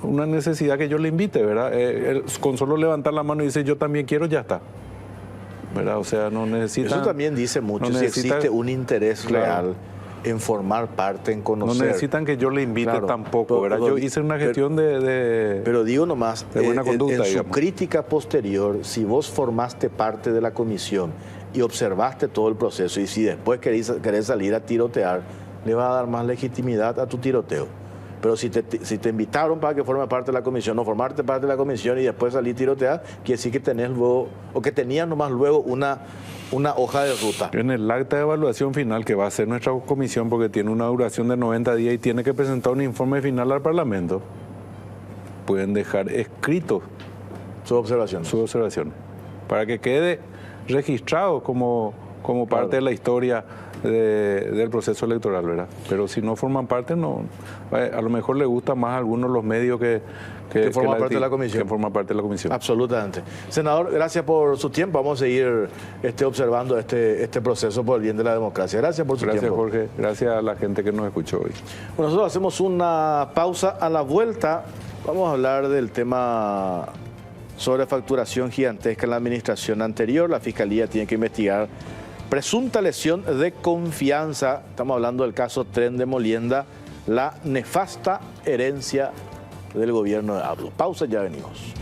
una necesidad que yo le invite, ¿verdad? Con solo levantar la mano y decir yo también quiero, ya está, ¿verdad? O sea, no necesita... Eso también dice mucho, si existe un interés real en formar parte, en conocer. No necesitan que yo le invite tampoco, ¿verdad? Yo hice una gestión pero digo nomás, de buena conducta, en su crítica posterior, si vos formaste parte de la comisión y observaste todo el proceso, y si después querés salir a tirotear, le va a dar más legitimidad a tu tiroteo. Pero si te invitaron para que forme parte de la comisión, no formarte parte de la comisión y después salir a tirotear, quiere decir que tenés luego, o que tenías nomás luego una hoja de ruta. En el acta de evaluación final que va a hacer nuestra comisión, porque tiene una duración de 90 días y tiene que presentar un informe final al Parlamento, pueden dejar escrito sus observaciones, para que quede registrado como como parte de la historia del proceso electoral, ¿verdad? Pero si no forman parte, no. A lo mejor le gusta más a algunos los medios que forman parte de la comisión. Que forman parte de la comisión. Absolutamente. Senador, gracias por su tiempo. Vamos a seguir observando este proceso por el bien de la democracia. Gracias por su tiempo. Gracias, Jorge. Gracias a la gente que nos escuchó hoy. Bueno, nosotros hacemos una pausa. A la vuelta vamos a hablar del tema sobre facturación gigantesca en la administración anterior. La Fiscalía tiene que investigar presunta lesión de confianza. Estamos hablando del caso Tren de Molienda, la nefasta herencia del gobierno de Abdo. Pausa, ya venimos.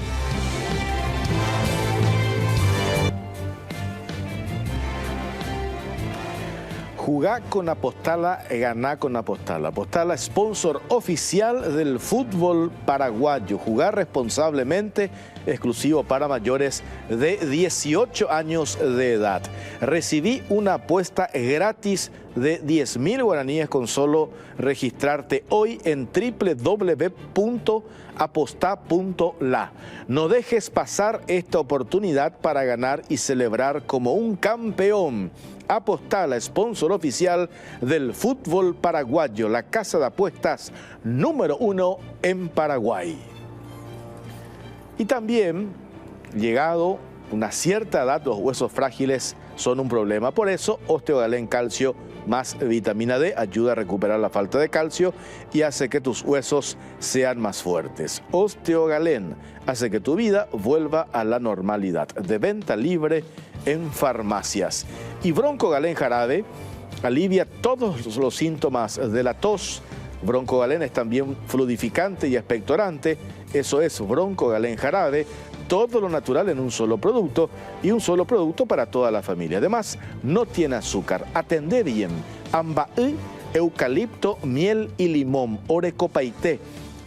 Jugá con Apostala, ganá con Apostala. Apostala, sponsor oficial del fútbol paraguayo. Jugar responsablemente, exclusivo para mayores de 18 años de edad. Recibí una apuesta gratis de 10.000 guaraníes con solo registrarte hoy en www.aposta.la. No dejes pasar esta oportunidad para ganar y celebrar como un campeón. Apostala, sponsor oficial del fútbol paraguayo, la casa de apuestas número 1 en Paraguay. Y también, llegado una cierta edad, los huesos frágiles son un problema. Por eso, Osteogalén Calcio más vitamina D ayuda a recuperar la falta de calcio y hace que tus huesos sean más fuertes. Osteogalén hace que tu vida vuelva a la normalidad. De venta libre en farmacias. Y Broncogalén Jarabe alivia todos los síntomas de la tos. Broncogalén es también fluidificante y expectorante. Eso es Broncogalén Jarabe. Todo lo natural en un solo producto y un solo producto para toda la familia. Además, no tiene azúcar. Atendé bien. Ambaí, eucalipto, miel y limón. Orecopaité.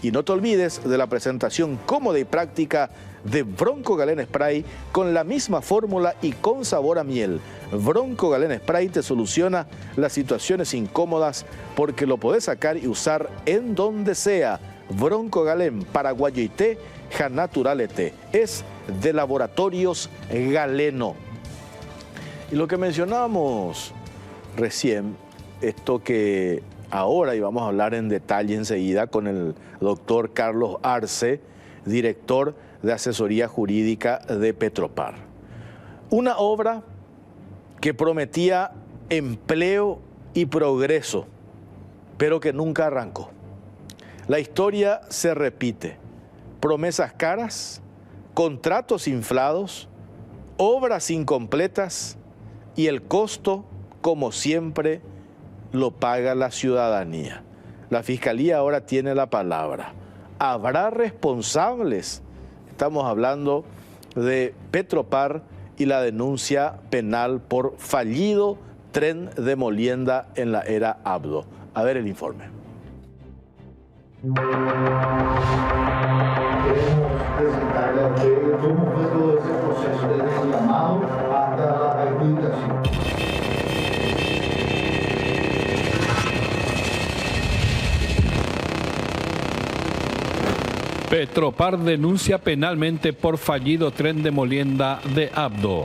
Y no te olvides de la presentación cómoda y práctica de Broncogalén Spray con la misma fórmula y con sabor a miel. Broncogalén Spray te soluciona las situaciones incómodas porque lo podés sacar y usar en donde sea. Broncogalén Paraguayo y té, Janaturale té. Es de Laboratorios Galeno. Y lo que mencionábamos recién, esto que ahora, y vamos a hablar en detalle enseguida con el doctor Carlos Arce, director de asesoría jurídica de Petropar. Una obra que prometía empleo y progreso, pero que nunca arrancó. La historia se repite. Promesas caras, contratos inflados, obras incompletas y el costo, como siempre, lo paga la ciudadanía. La Fiscalía ahora tiene la palabra. ¿Habrá responsables? Estamos hablando de Petropar y la denuncia penal por fallido tren de Molienda en la era Abdo. A ver el informe. Queremos presentarle a ustedes cómo fue todo ese proceso desde el llamado hasta la adjudicación. Petropar denuncia penalmente por fallido tren de Molienda de Abdo.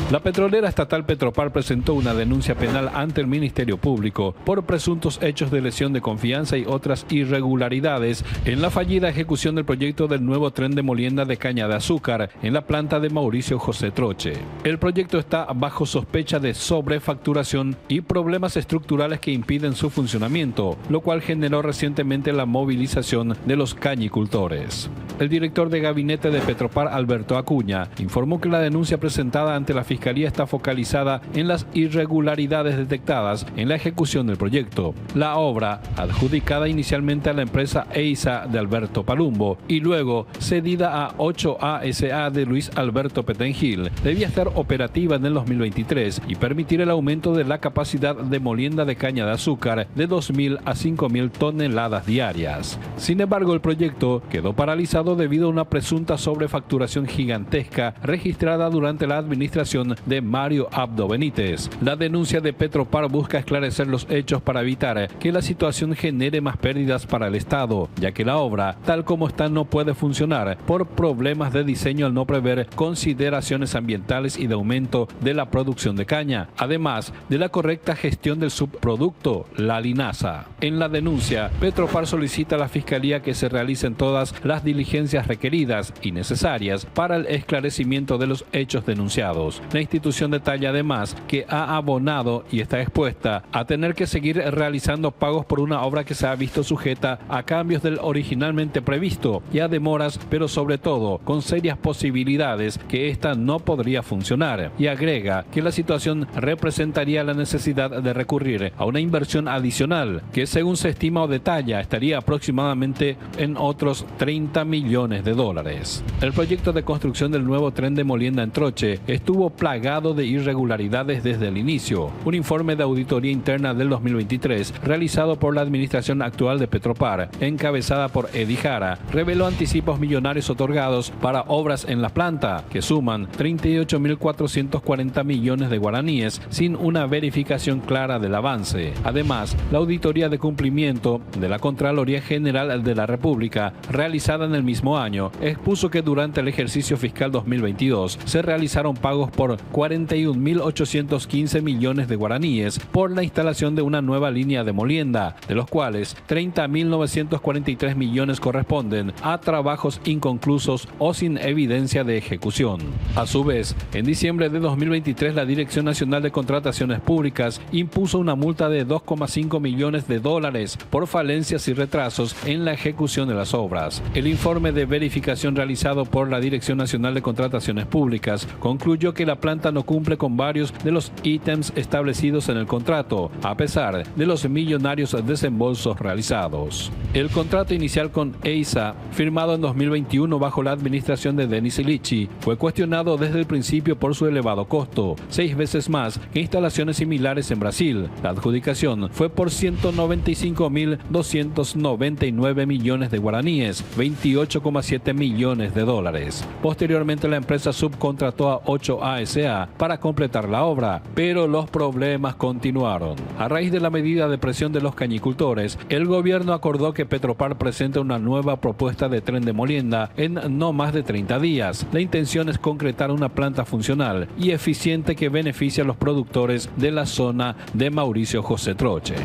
La petrolera estatal Petropar presentó una denuncia penal ante el Ministerio Público por presuntos hechos de lesión de confianza y otras irregularidades en la fallida ejecución del proyecto del nuevo tren de Molienda de caña de azúcar en la planta de Mauricio José Troche. El proyecto está bajo sospecha de sobrefacturación y problemas estructurales que impiden su funcionamiento, lo cual generó recientemente la movilización de los cañicultores. El director de gabinete de Petropar, Alberto Acuña, informó que la denuncia presentada ante la Fiscalía está focalizada en las irregularidades detectadas en la ejecución del proyecto. La obra, adjudicada inicialmente a la empresa EISA de Alberto Palumbo y luego cedida a 8A SA de Luis Alberto Petengil, debía estar operativa en el 2023 y permitir el aumento de la capacidad de molienda de caña de azúcar de 2.000 a 5.000 toneladas diarias. Sin embargo, el proyecto quedó paralizado debido a una presunta sobrefacturación gigantesca registrada durante la administración gestión de Mario Abdo Benítez. La denuncia de Petropar busca esclarecer los hechos para evitar que la situación genere más pérdidas para el Estado, ya que la obra, tal como está, no puede funcionar por problemas de diseño al no prever consideraciones ambientales y de aumento de la producción de caña, además de la correcta gestión del subproducto, la linaza. En la denuncia, Petropar solicita a la Fiscalía que se realicen todas las diligencias requeridas y necesarias para el esclarecimiento de los hechos denunciados. La institución detalla además que ha abonado y está expuesta a tener que seguir realizando pagos por una obra que se ha visto sujeta a cambios del originalmente previsto y a demoras, pero sobre todo con serias posibilidades que esta no podría funcionar. Y agrega que la situación representaría la necesidad de recurrir a una inversión adicional que, según se estima o detalla, estaría aproximadamente en otros 30 millones de dólares. El proyecto de construcción del nuevo tren de Molienda en Troche estuvo plagado de irregularidades desde el inicio. Un informe de auditoría interna del 2023 realizado por la administración actual de Petropar, encabezada por Edi Jara, reveló anticipos millonarios otorgados para obras en la planta que suman 38.440 millones de guaraníes sin una verificación clara del avance. Además, la auditoría de cumplimiento de la Contraloría General de la República, realizada en el mismo año, expuso que durante el ejercicio fiscal 2022 se realizaron pagos por 41.815 millones de guaraníes por la instalación de una nueva línea de molienda, de los cuales 30.943 millones corresponden a trabajos inconclusos o sin evidencia de ejecución. A su vez, en diciembre de 2023, la Dirección Nacional de Contrataciones Públicas impuso una multa de 2,5 millones de dólares por falencias y retrasos en la ejecución de las obras. El informe de verificación realizado por la Dirección Nacional de Contrataciones Públicas concluyó que la planta no cumple con varios de los ítems establecidos en el contrato, a pesar de los millonarios desembolsos realizados. El contrato inicial con EISA, firmado en 2021 bajo la administración de Denis Ilichi, fue cuestionado desde el principio por su elevado costo, 6 veces más que instalaciones similares en Brasil. La adjudicación fue por 195.299 millones de guaraníes, 28,7 millones de dólares. Posteriormente, la empresa subcontrató a 8ASA para completar la obra, pero los problemas continuaron. A raíz de la medida de presión de los cañicultores, el gobierno acordó que Petropar presente una nueva propuesta de tren de molienda en no más de 30 días. La intención es concretar una planta funcional y eficiente que beneficie a los productores de la zona de Mauricio José Troche.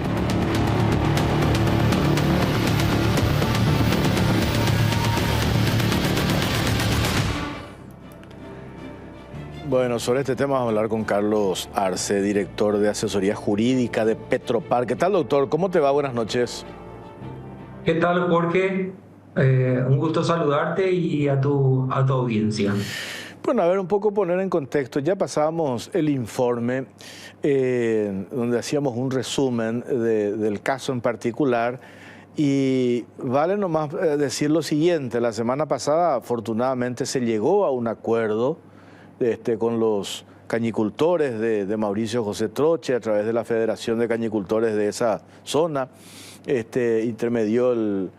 Bueno, sobre este tema vamos a hablar con Carlos Arce, director de asesoría jurídica de Petropar. ¿Qué tal, doctor? ¿Cómo te va? Buenas noches. ¿Qué tal, Jorge? Un gusto saludarte y a tu audiencia. Bueno, a ver, un poco poner en contexto. Ya pasábamos el informe donde hacíamos un resumen del caso en particular y vale nomás decir lo siguiente. La semana pasada, afortunadamente, se llegó a un acuerdo con los cañicultores de Mauricio José Troche a través de la Federación de Cañicultores de esa zona. Intermedió el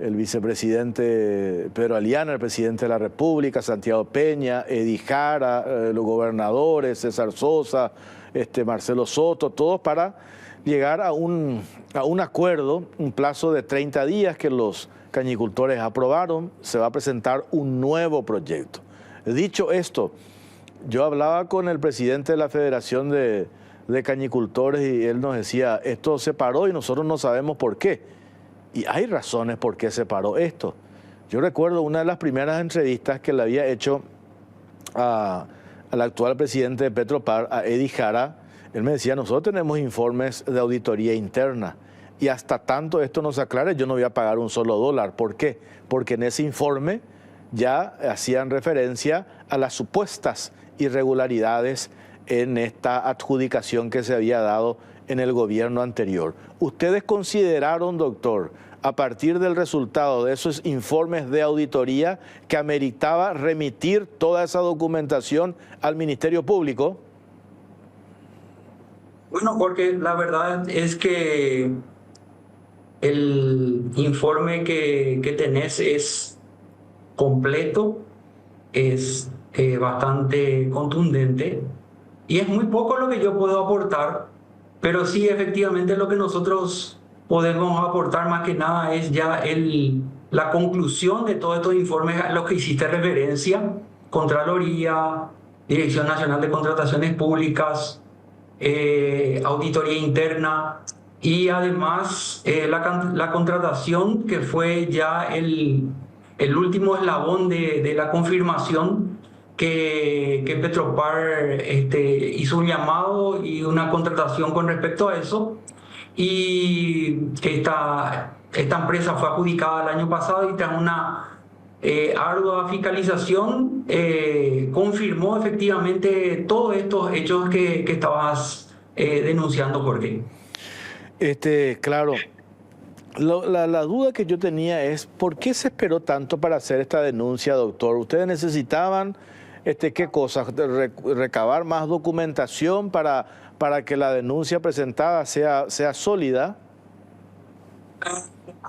vicepresidente Pedro Aliana, el presidente de la República, Santiago Peña, Edi Jara, los gobernadores, César Sosa, Marcelo Soto, todos para llegar a un acuerdo, un plazo de 30 días que los cañicultores aprobaron. Se va a presentar un nuevo proyecto. Dicho esto, yo hablaba con el presidente de la Federación de Cañicultores y él nos decía, esto se paró y nosotros no sabemos por qué. Y hay razones por qué se paró esto. Yo recuerdo una de las primeras entrevistas que le había hecho al actual presidente de Petropar, a Edi Jara. Él me decía, nosotros tenemos informes de auditoría interna y hasta tanto esto no se aclare, yo no voy a pagar un solo dólar. ¿Por qué? Porque en ese informe ya hacían referencia a las supuestas irregularidades en esta adjudicación que se había dado en el gobierno anterior. ¿Ustedes consideraron, doctor, a partir del resultado de esos informes de auditoría, que ameritaba remitir toda esa documentación al Ministerio Público? Bueno, porque la verdad es que el informe que tenés es completo, es bastante contundente y es muy poco lo que yo puedo aportar, pero sí efectivamente lo que nosotros podemos aportar más que nada es ya la conclusión de todos estos informes a los que hiciste referencia: Contraloría, Dirección Nacional de Contrataciones Públicas, auditoría interna, y además la contratación, que fue ya el último eslabón de la confirmación, que Petropar hizo un llamado y una contratación con respecto a eso, y esta empresa fue adjudicada el año pasado y tras una ardua fiscalización confirmó efectivamente todos estos hechos que estabas denunciando, Jorge. Claro, la duda que yo tenía es ¿por qué se esperó tanto para hacer esta denuncia, doctor? ¿Ustedes necesitaban qué cosas? ¿Recabar más documentación para que la denuncia presentada sea sólida?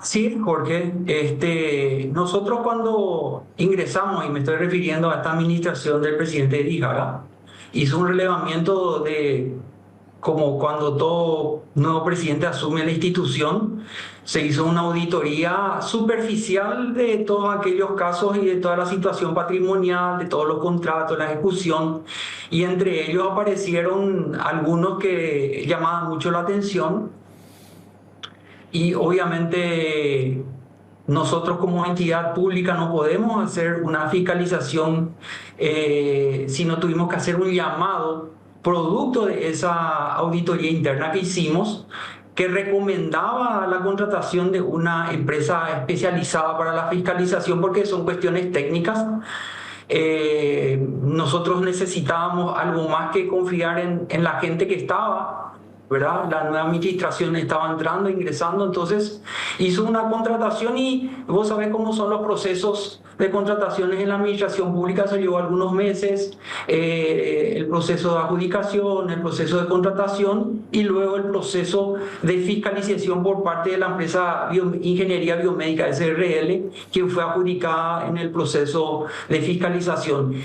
Sí, Jorge. Nosotros cuando ingresamos, y me estoy refiriendo a esta administración del presidente Díaz, hizo un relevamiento de, como cuando todo nuevo presidente asume la institución, se hizo una auditoría superficial de todos aquellos casos y de toda la situación patrimonial, de todos los contratos, la ejecución, y entre ellos aparecieron algunos que llamaban mucho la atención. Y obviamente nosotros como entidad pública no podemos hacer una fiscalización, sino tuvimos que hacer un llamado producto de esa auditoría interna que hicimos, que recomendaba la contratación de una empresa especializada para la fiscalización, porque son cuestiones técnicas. Nosotros necesitábamos algo más que confiar en la gente que estaba, ¿verdad? La nueva administración estaba entrando, ingresando, entonces hizo una contratación, y vos sabés cómo son los procesos de contrataciones en la administración pública. Se llevó algunos meses, el proceso de adjudicación, el proceso de contratación y luego el proceso de fiscalización por parte de la empresa Ingeniería Biomédica SRL, quien fue adjudicada en el proceso de fiscalización.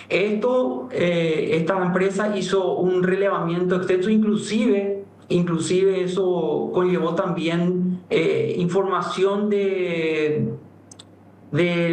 Esta empresa hizo un relevamiento extenso, inclusive eso conllevó también información de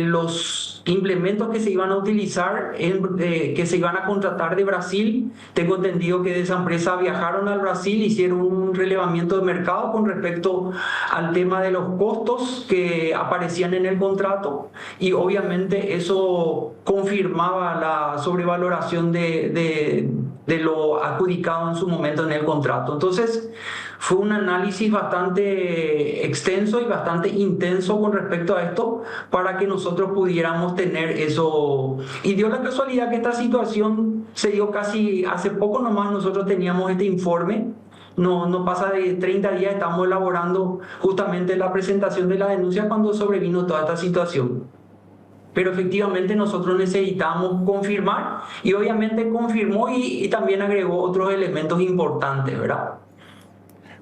los implementos que se iban a utilizar, que se iban a contratar de Brasil. Tengo entendido que de esa empresa viajaron al Brasil, hicieron un relevamiento de mercado con respecto al tema de los costos que aparecían en el contrato, y obviamente eso confirmaba la sobrevaloración de lo adjudicado en su momento en el contrato. Entonces fue un análisis bastante extenso y bastante intenso con respecto a esto para que nosotros pudiéramos tener eso. Y dio la casualidad que esta situación se dio casi hace poco nomás. Nosotros teníamos este informe, no pasa de 30 días, estamos elaborando justamente la presentación de la denuncia cuando sobrevino toda esta situación. Pero efectivamente nosotros necesitamos confirmar, y obviamente confirmó y también agregó otros elementos importantes, ¿verdad?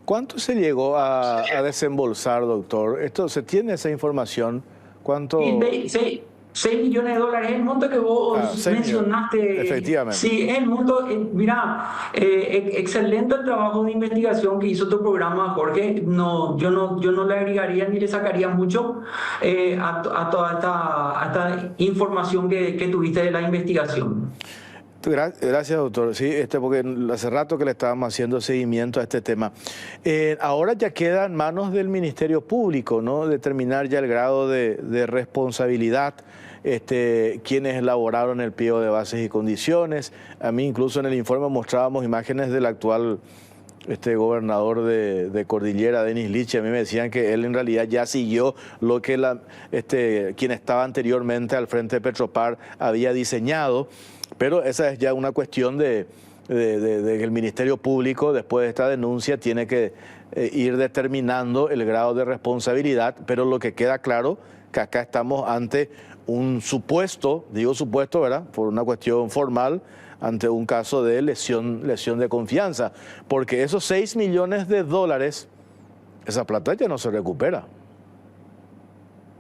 ¿Cuánto se llegó a desembolsar, doctor? ¿Se tiene esa información? ¿Cuánto? 6 millones de dólares es el monto que vos mencionaste. Efectivamente. Sí, es el monto. Mira, excelente el trabajo de investigación que hizo tu programa, Jorge. Yo no le agregaría ni le sacaría mucho a toda esta información que tuviste de la investigación. Gracias, doctor. Sí, porque hace rato que le estábamos haciendo seguimiento a este tema. Ahora ya queda en manos del Ministerio Público, ¿no? Determinar ya el grado de responsabilidad, quienes elaboraron el pliego de bases y condiciones. A mí incluso en el informe mostrábamos imágenes del actual gobernador de Cordillera, Denis Licha. A mí me decían que él en realidad ya siguió lo que quien estaba anteriormente al frente de Petropar había diseñado. Pero esa es ya una cuestión de que el Ministerio Público, después de esta denuncia, tiene que ir determinando el grado de responsabilidad. Pero lo que queda claro, que acá estamos ante un supuesto, digo supuesto, ¿verdad?, por una cuestión formal, ante un caso de lesión de confianza. Porque esos 6 millones de dólares, esa plata ya no se recupera.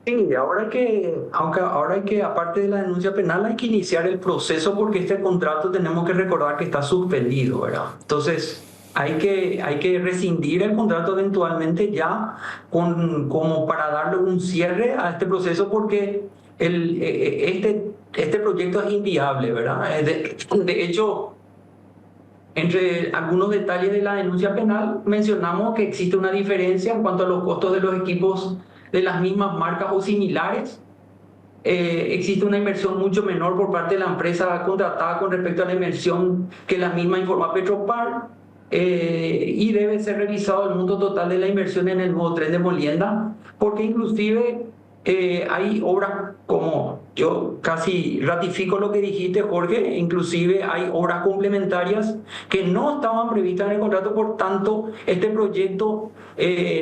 Sí, ahora hay que, aparte de la denuncia penal, hay que iniciar el proceso porque este contrato tenemos que recordar que está suspendido, ¿verdad? Entonces, hay que rescindir el contrato eventualmente ya como para darle un cierre a este proceso porque este proyecto es inviable, ¿verdad? De hecho, entre algunos detalles de la denuncia penal, mencionamos que existe una diferencia en cuanto a los costos de los equipos de las mismas marcas o similares. Existe una inversión mucho menor por parte de la empresa contratada con respecto a la inversión que la misma informa Petropar. Y debe ser revisado el monto total de la inversión en el nuevo tren de Molienda, porque inclusive hay obras, como yo casi ratifico lo que dijiste, Jorge, inclusive hay obras complementarias que no estaban previstas en el contrato. Por tanto, este proyecto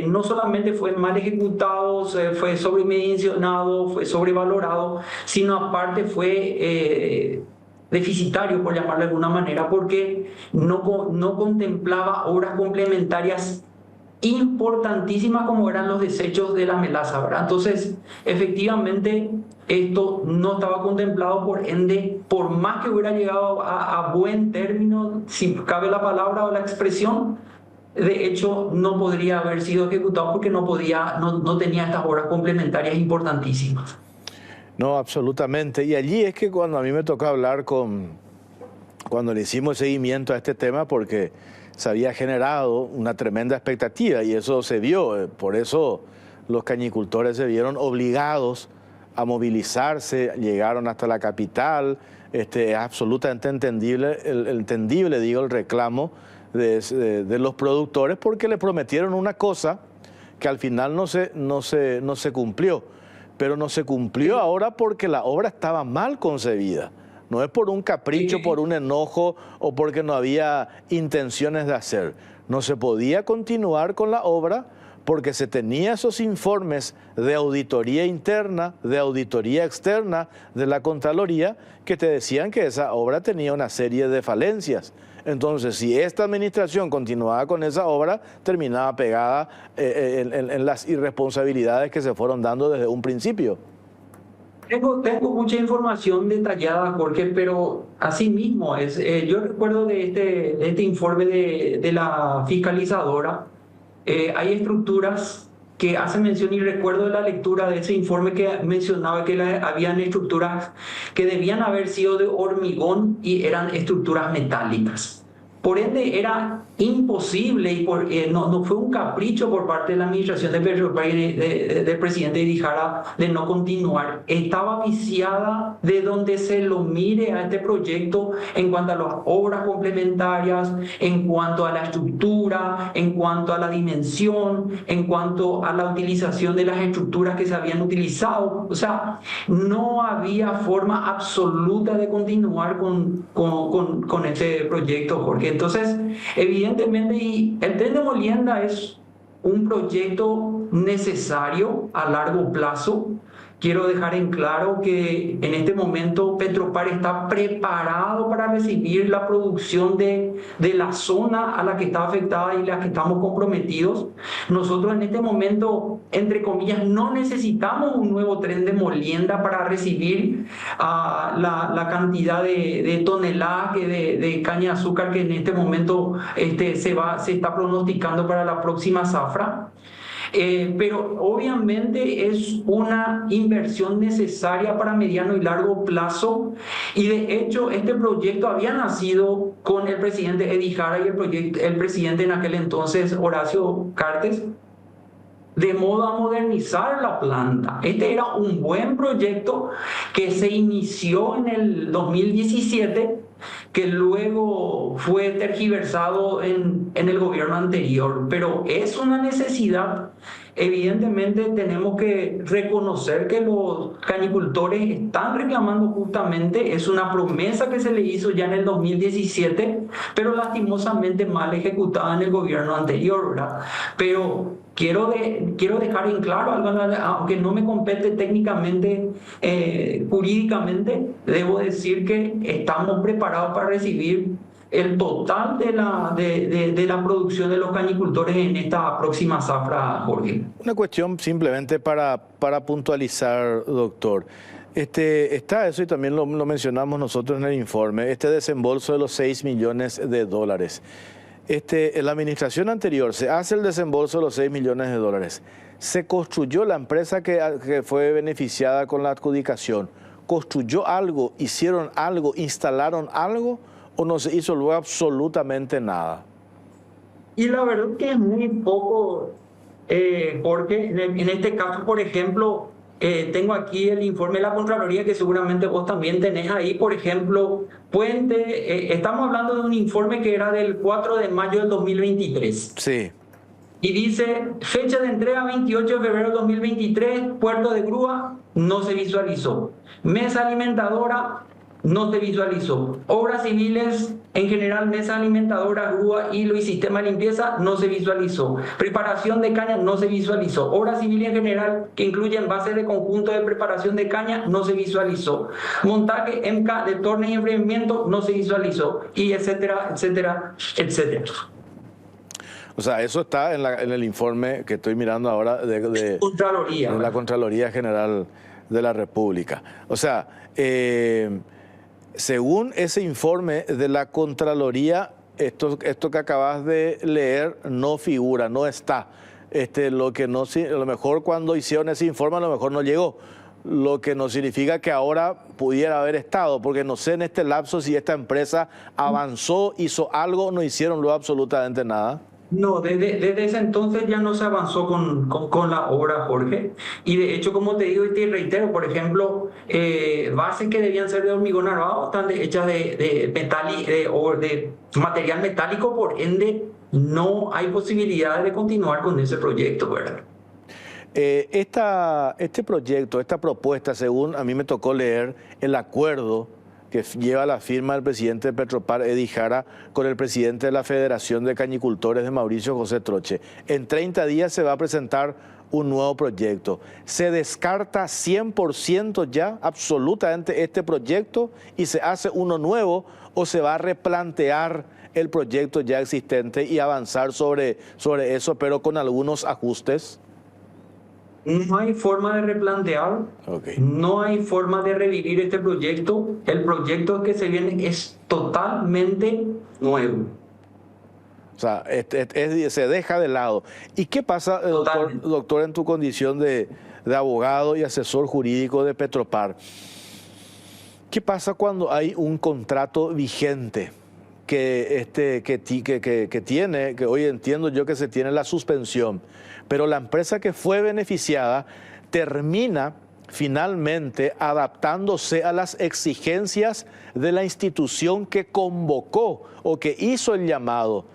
no solamente fue mal ejecutado, fue sobredimensionado, fue sobrevalorado, sino aparte fue deficitario, por llamarlo de alguna manera, porque no contemplaba obras complementarias importantísimas como eran los desechos de la melaza, ¿verdad? Entonces, efectivamente, esto no estaba contemplado, por ende, por más que hubiera llegado a buen término, si cabe la palabra o la expresión, de hecho, no podría haber sido ejecutado porque no tenía estas obras complementarias importantísimas. No, absolutamente. Y allí es que cuando a mí me tocó hablar cuando le hicimos seguimiento a este tema, porque se había generado una tremenda expectativa y eso se vio. Por eso los cañicultores se vieron obligados a movilizarse, llegaron hasta la capital. Es absolutamente entendible el reclamo de los productores, porque le prometieron una cosa que al final no se cumplió. Pero no se cumplió ahora porque la obra estaba mal concebida. No es por un capricho, por un enojo o porque no había intenciones de hacer. No se podía continuar con la obra porque se tenía esos informes de auditoría interna, de auditoría externa de la Contraloría, que te decían que esa obra tenía una serie de falencias. Entonces, si esta administración continuaba con esa obra, terminaba pegada en las irresponsabilidades que se fueron dando desde un principio. Tengo mucha información detallada, Jorge, pero así mismo es. Yo recuerdo de este informe de la fiscalizadora, hay estructuras que hacen mención, y recuerdo de la lectura de ese informe que mencionaba que habían estructuras que debían haber sido de hormigón y eran estructuras metálicas. Por ende, era imposible y no fue un capricho por parte de la administración de Petropar y del presidente Idijara de no continuar. Estaba viciada de donde se lo mire a este proyecto en cuanto a las obras complementarias, en cuanto a la estructura, en cuanto a la dimensión, en cuanto a la utilización de las estructuras que se habían utilizado. O sea, no había forma absoluta de continuar con este proyecto, Jorge. Entonces, evidentemente, y el tren de Molienda es un proyecto necesario a largo plazo. Quiero dejar en claro que en este momento Petropar está preparado para recibir la producción de la zona a la que está afectada y la que estamos comprometidos. Nosotros en este momento, entre comillas, no necesitamos un nuevo tren de Molienda para recibir la cantidad de toneladas de caña de azúcar que en este momento se está pronosticando para la próxima zafra. Pero obviamente es una inversión necesaria para mediano y largo plazo, y de hecho este proyecto había nacido con el presidente Idijara y el presidente en aquel entonces Horacio Cartes, de modo a modernizar la planta. Este era un buen proyecto que se inició en el 2017, que luego fue tergiversado en el gobierno anterior, pero es una necesidad. Evidentemente tenemos que reconocer que los cañicultores están reclamando justamente, es una promesa que se le hizo ya en el 2017, pero lastimosamente mal ejecutada en el gobierno anterior, ¿verdad? Pero quiero dejar en claro, aunque no me compete técnicamente, jurídicamente, debo decir que estamos preparados para recibir el total de la producción de los cañicultores en esta próxima zafra, Jorge. Una cuestión simplemente para puntualizar, doctor. Está eso y también lo mencionamos nosotros en el informe, este desembolso de los 6 millones de dólares. En la administración anterior se hace el desembolso de los 6 millones de dólares. Se construyó la empresa que fue beneficiada con la adjudicación. ¿Construyó algo, hicieron algo, instalaron algo o no se hizo luego absolutamente nada? Y la verdad que es muy poco, porque en este caso, por ejemplo, tengo aquí el informe de la Contraloría que seguramente vos también tenés ahí, por ejemplo, Puente, estamos hablando de un informe que era del 4 de mayo del 2023. Sí. Y dice, fecha de entrega 28 de febrero de 2023, puerto de grúa, no se visualizó. Mesa alimentadora, no se visualizó. Obras civiles, en general, mesa alimentadora, grúa, hilo y sistema de limpieza, no se visualizó. Preparación de caña, no se visualizó. Obras civiles en general, que incluyen bases de conjunto de preparación de caña, no se visualizó. Montaje MK de tornes y enfriamiento, no se visualizó. Y etcétera, etcétera, etcétera. O sea, eso está en el informe que estoy mirando ahora de la Contraloría General de la República. O sea, según ese informe de la Contraloría, esto que acabas de leer no figura, no está. A lo mejor cuando hicieron ese informe a lo mejor no llegó. Lo que no significa que ahora pudiera haber estado, porque no sé en este lapso si esta empresa avanzó, hizo algo o no hicieron luego absolutamente nada. No, desde ese entonces ya no se avanzó con la obra, Jorge. Y de hecho, como te digo y te reitero, por ejemplo, bases que debían ser de hormigón armado están hechas de material metálico, por ende no hay posibilidad de continuar con ese proyecto, ¿verdad? Este proyecto, esta propuesta, según a mí me tocó leer el acuerdo que lleva la firma del presidente de Petropar, Edi Jara, con el presidente de la Federación de Cañicultores de Mauricio José Troche. En 30 días se va a presentar un nuevo proyecto. ¿Se descarta 100% ya, absolutamente, este proyecto y se hace uno nuevo o se va a replantear el proyecto ya existente y avanzar sobre eso, pero con algunos ajustes? No hay forma de replantear, no hay forma de revivir este proyecto. El proyecto que se viene es totalmente nuevo. O sea, se deja de lado. ¿Y qué pasa, doctor, en tu condición de abogado y asesor jurídico de Petropar? ¿Qué pasa cuando hay un contrato vigente que hoy entiendo yo que se tiene la suspensión, pero la empresa que fue beneficiada termina finalmente adaptándose a las exigencias de la institución que convocó o que hizo el llamado,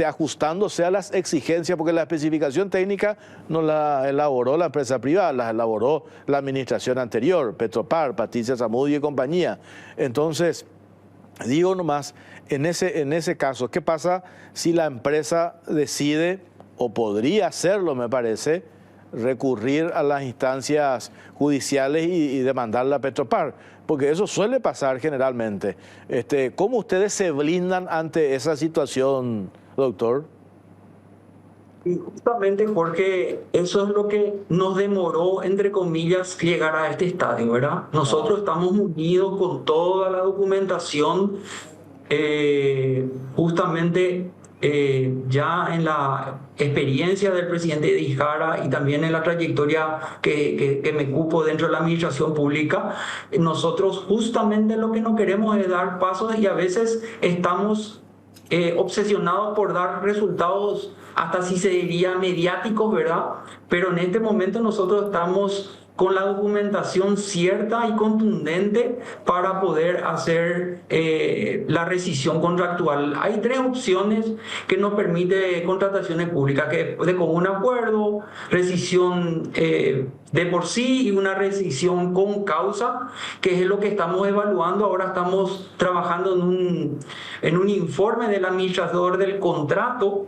ajustándose a las exigencias, porque la especificación técnica no la elaboró la empresa privada, la elaboró la administración anterior, Petropar, Patricia Zamudio y compañía. Entonces, digo nomás, en ese caso, ¿qué pasa si la empresa decide, o podría hacerlo, me parece, recurrir a las instancias judiciales y demandarla a Petropar? Porque eso suele pasar generalmente. ¿Cómo ustedes se blindan ante esa situación, doctor? Y justamente, Jorge, eso es lo que nos demoró, entre comillas, llegar a este estadio, ¿verdad? Nosotros estamos unidos con toda la documentación, justamente ya en la experiencia del presidente Edi Jara y también en la trayectoria que me cupo dentro de la administración pública, nosotros justamente lo que no queremos es dar pasos y a veces estamos obsesionados por dar resultados, hasta si se diría mediáticos, ¿verdad? Pero en este momento nosotros estamos con la documentación cierta y contundente para poder hacer la rescisión contractual. Hay tres opciones que nos permite contrataciones públicas, que de común acuerdo, rescisión de por sí y una rescisión con causa, que es lo que estamos evaluando. Ahora estamos trabajando en un informe del administrador del contrato,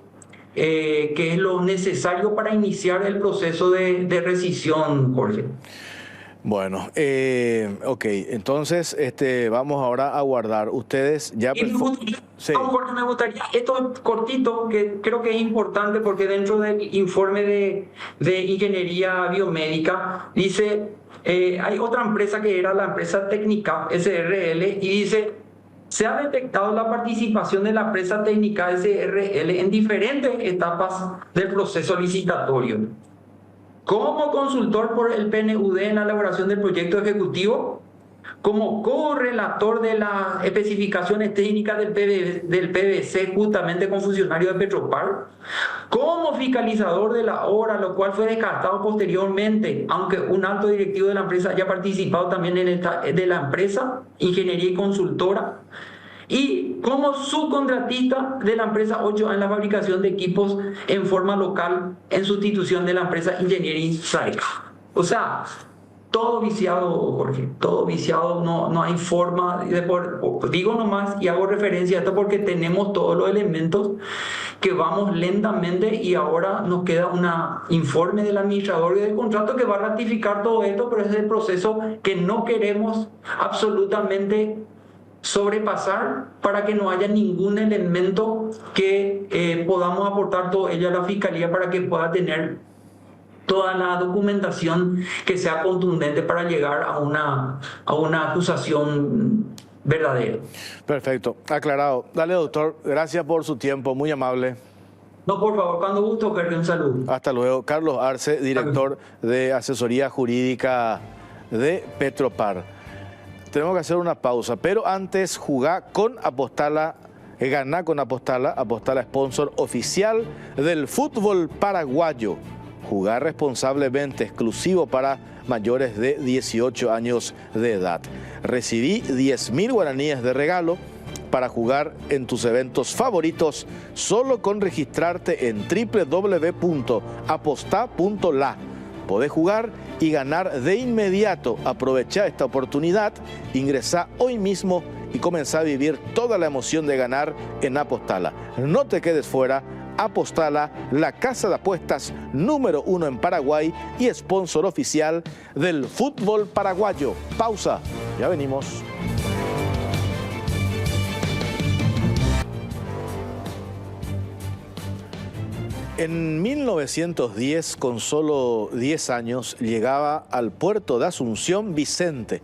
que es lo necesario para iniciar el proceso de rescisión, Jorge. Bueno, ok, entonces vamos ahora a guardar. Ustedes ya... Y Sí. Jorge, me gustaría, esto cortito, que creo que es importante porque dentro del informe de ingeniería biomédica dice, hay otra empresa que era la empresa Técnica SRL y dice, se ha detectado la participación de la empresa Técnica SRL en diferentes etapas del proceso licitatorio. Como consultor por el PNUD en la elaboración del proyecto ejecutivo, como correlator de las especificaciones técnicas del PVC, justamente con funcionarios de Petropar, como fiscalizador de la obra, lo cual fue descartado posteriormente, aunque un alto directivo de la empresa haya participado también de la empresa, ingeniería y consultora, y como subcontratista de la empresa 8 en la fabricación de equipos en forma local en sustitución de la empresa Engineering Saica. O sea, todo viciado, Jorge, todo viciado, no hay forma de digo nomás y hago referencia a esto porque tenemos todos los elementos que vamos lentamente y ahora nos queda un informe del administrador y del contrato que va a ratificar todo esto, pero es el proceso que no queremos absolutamente sobrepasar para que no haya ningún elemento que podamos aportar todo ello a la Fiscalía para que pueda tener toda la documentación que sea contundente para llegar a una acusación verdadera. Perfecto, aclarado. Dale, doctor, gracias por su tiempo, muy amable. No, por favor, cuando gusto, Jorge, un saludo. Hasta luego. Carlos Arce, director de Asesoría Jurídica de Petropar. Tenemos que hacer una pausa, pero antes jugá con Apostala, ganá con Apostala. Apostala, sponsor oficial del fútbol paraguayo. Jugar responsablemente, exclusivo para mayores de 18 años de edad. Recibí 10.000 guaraníes de regalo para jugar en tus eventos favoritos solo con registrarte en www.aposta.la. Podés jugar y ganar de inmediato. Aprovecha esta oportunidad, ingresá hoy mismo y comenzá a vivir toda la emoción de ganar en Apostala. No te quedes fuera. Apostala, la casa de apuestas número 1 en Paraguay y sponsor oficial del fútbol paraguayo. Pausa, ya venimos. En 1910, con solo 10 años, llegaba al puerto de Asunción Vicente,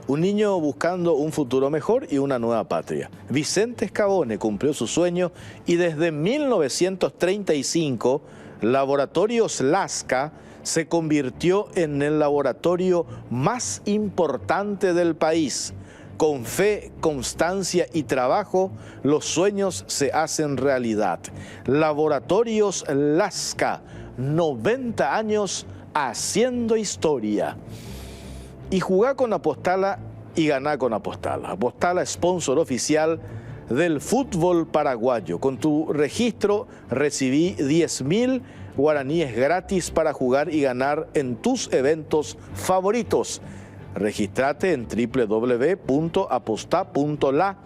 un niño buscando un futuro mejor y una nueva patria. Vicente Scavone cumplió su sueño y desde 1935, Laboratorios Lasca se convirtió en el laboratorio más importante del país. Con fe, constancia y trabajo, los sueños se hacen realidad. Laboratorios Lasca, 90 años haciendo historia. Y jugá con Apostala y ganá con Apostala. Apostala, sponsor oficial del fútbol paraguayo. Con tu registro recibí 10.000 guaraníes gratis para jugar y ganar en tus eventos favoritos. Regístrate en www.aposta.la.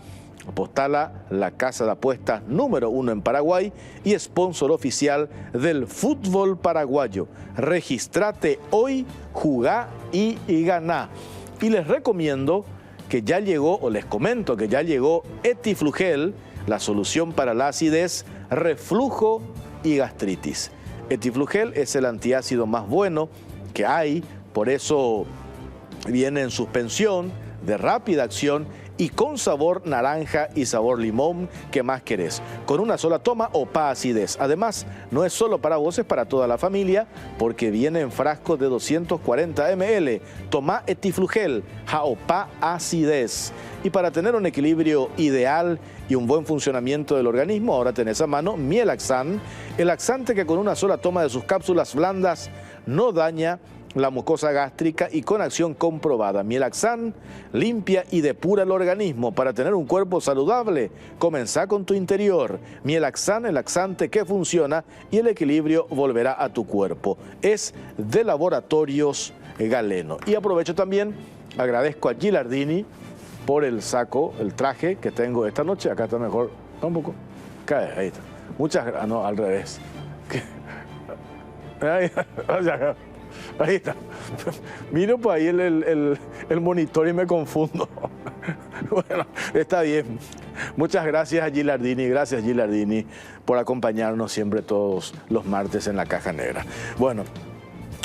Apostala, la casa de apuestas número 1 en Paraguay y sponsor oficial del fútbol paraguayo. Regístrate hoy, jugá y ganá. Y les recomiendo que ya llegó, o les comento que ya llegó Etiflugel, la solución para la acidez, reflujo y gastritis. Etiflugel es el antiácido más bueno que hay, por eso viene en suspensión, de rápida acción y con sabor naranja y sabor limón. ¿Qué más querés? Con una sola toma, OPA acidez. Además, no es solo para vos, es para toda la familia, porque viene en frascos de 240 ml. Toma Etiflugel, OPA acidez. Y para tener un equilibrio ideal y un buen funcionamiento del organismo, ahora tenés a mano Mielaxan, el laxante que con una sola toma de sus cápsulas blandas no daña la mucosa gástrica y con acción comprobada. Mielaxan limpia y depura el organismo. Para tener un cuerpo saludable, comenzá con tu interior. Mielaxan, el laxante que funciona y el equilibrio volverá a tu cuerpo. Es de Laboratorios Galeno. Y aprovecho también, agradezco a Gilardini por el saco, el traje que tengo esta noche. Acá está mejor, un poco. Cae, ahí está. Muchas gracias, no, al revés. Ahí está. Miro por ahí el monitor y me confundo. Bueno, está bien. Muchas gracias a Gilardini. Gracias, Gilardini, por acompañarnos siempre todos los martes en la Caja Negra. Bueno,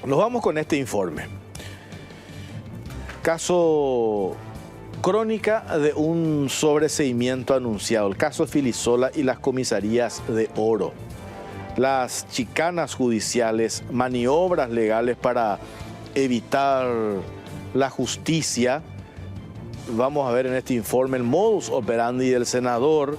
nos vamos con este informe. Caso crónica de un sobreseimiento anunciado. El caso Filisola y las comisarías de Oro. Las chicanas judiciales, maniobras legales para evitar la justicia. Vamos a ver en este informe el modus operandi del senador,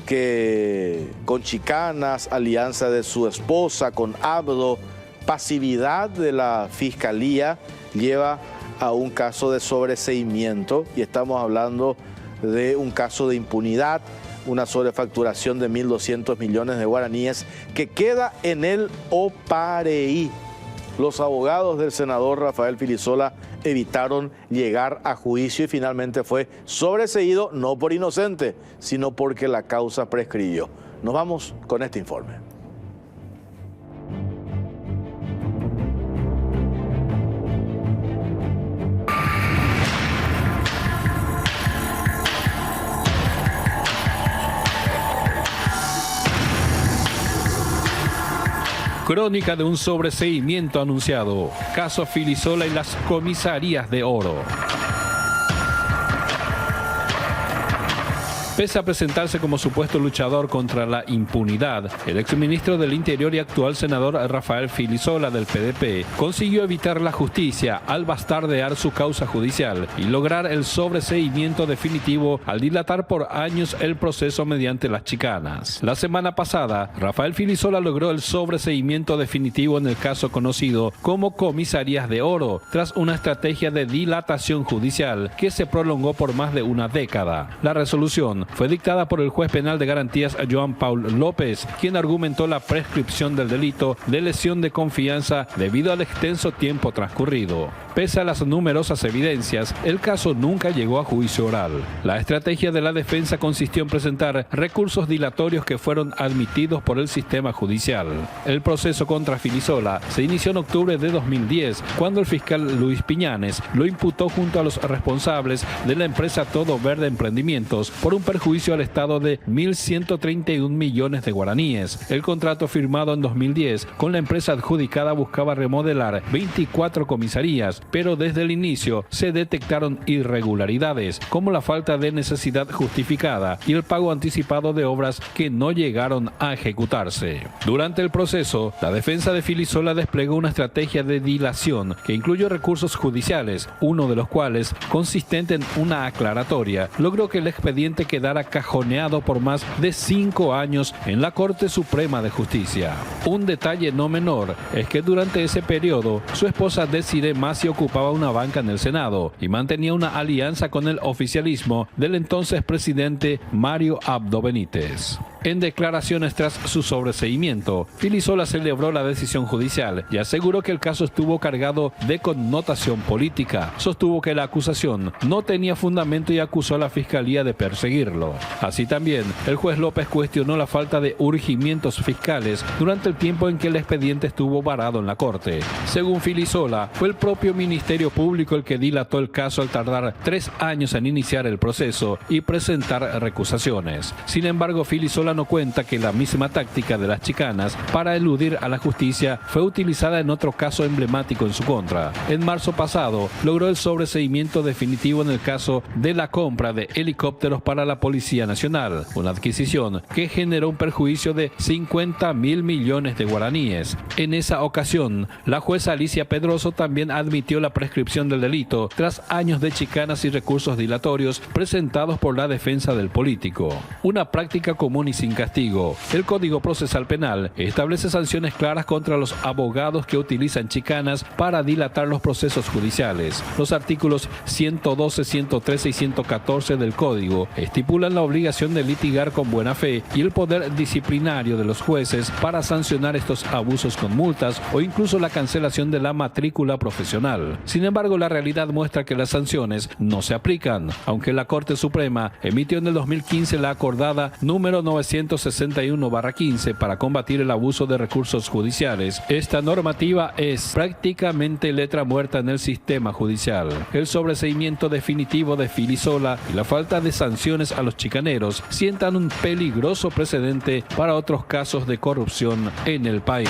que con chicanas, alianza de su esposa, con Abdo, pasividad de la fiscalía, lleva a un caso de sobreseimiento, y estamos hablando de un caso de impunidad, una sobrefacturación de 1.200 millones de guaraníes que queda en el OPAREI. Los abogados del senador Rafael Filisola evitaron llegar a juicio y finalmente fue sobreseído, no por inocente, sino porque la causa prescribió. Nos vamos con este informe. Crónica de un sobreseimiento anunciado. Caso Filisola y las comisarías de Oro. Pese a presentarse como supuesto luchador contra la impunidad, el exministro del Interior y actual senador Rafael Filisola del PDP consiguió evitar la justicia al bastardear su causa judicial y lograr el sobreseimiento definitivo al dilatar por años el proceso mediante las chicanas. La semana pasada, Rafael Filisola logró el sobreseimiento definitivo en el caso conocido como Comisarías de Oro, tras una estrategia de dilatación judicial que se prolongó por más de una década. La resolución fue dictada por el juez penal de garantías Joan Paul López, quien argumentó la prescripción del delito de lesión de confianza debido al extenso tiempo transcurrido. Pese a las numerosas evidencias, el caso nunca llegó a juicio oral. La estrategia de la defensa consistió en presentar recursos dilatorios que fueron admitidos por el sistema judicial. El proceso contra Filisola se inició en octubre de 2010, cuando el fiscal Luis Piñanes lo imputó junto a los responsables de la empresa Todo Verde Emprendimientos por un perjuicio al Estado de 1.131 millones de guaraníes. El contrato firmado en 2010 con la empresa adjudicada buscaba remodelar 24 comisarías, pero desde el inicio se detectaron irregularidades, como la falta de necesidad justificada y el pago anticipado de obras que no llegaron a ejecutarse. Durante el proceso, la defensa de Filisola desplegó una estrategia de dilación que incluyó recursos judiciales, uno de los cuales, consistente en una aclaratoria, logró que el expediente quedara cajoneado por más de 5 años en la Corte Suprema de Justicia. Un detalle no menor es que durante ese periodo, su esposa Desiree Massi ocupaba una banca en el Senado y mantenía una alianza con el oficialismo del entonces presidente Mario Abdo Benítez. En declaraciones tras su sobreseimiento, Filisola celebró la decisión judicial y aseguró que el caso estuvo cargado de connotación política. Sostuvo que la acusación no tenía fundamento y acusó a la fiscalía de perseguirlo. Así también, el juez López cuestionó la falta de urgimientos fiscales durante el tiempo en que el expediente estuvo varado en la corte. Según Filisola, fue el propio Ministerio Público el que dilató el caso al tardar 3 años en iniciar el proceso y presentar recusaciones. Sin embargo, Filisola no cuenta que la misma táctica de las chicanas para eludir a la justicia fue utilizada en otro caso emblemático en su contra. En marzo pasado, logró el sobreseimiento definitivo en el caso de la compra de helicópteros para la Policía Nacional, una adquisición que generó un perjuicio de 50.000 millones de guaraníes. En esa ocasión, la jueza Alicia Pedroso también admitió la prescripción del delito tras años de chicanas y recursos dilatorios presentados por la defensa del político. Una práctica común y sin castigo. El Código Procesal Penal establece sanciones claras contra los abogados que utilizan chicanas para dilatar los procesos judiciales. Los artículos 112, 113 y 114 del Código estipulan la obligación de litigar con buena fe y el poder disciplinario de los jueces para sancionar estos abusos con multas o incluso la cancelación de la matrícula profesional. Sin embargo, la realidad muestra que las sanciones no se aplican, aunque la Corte Suprema emitió en el 2015 la acordada número 9 361/15 para combatir el abuso de recursos judiciales. Esta normativa es prácticamente letra muerta en el sistema judicial. El sobreseimiento definitivo de Filisola y la falta de sanciones a los chicaneros sientan un peligroso precedente para otros casos de corrupción en el país.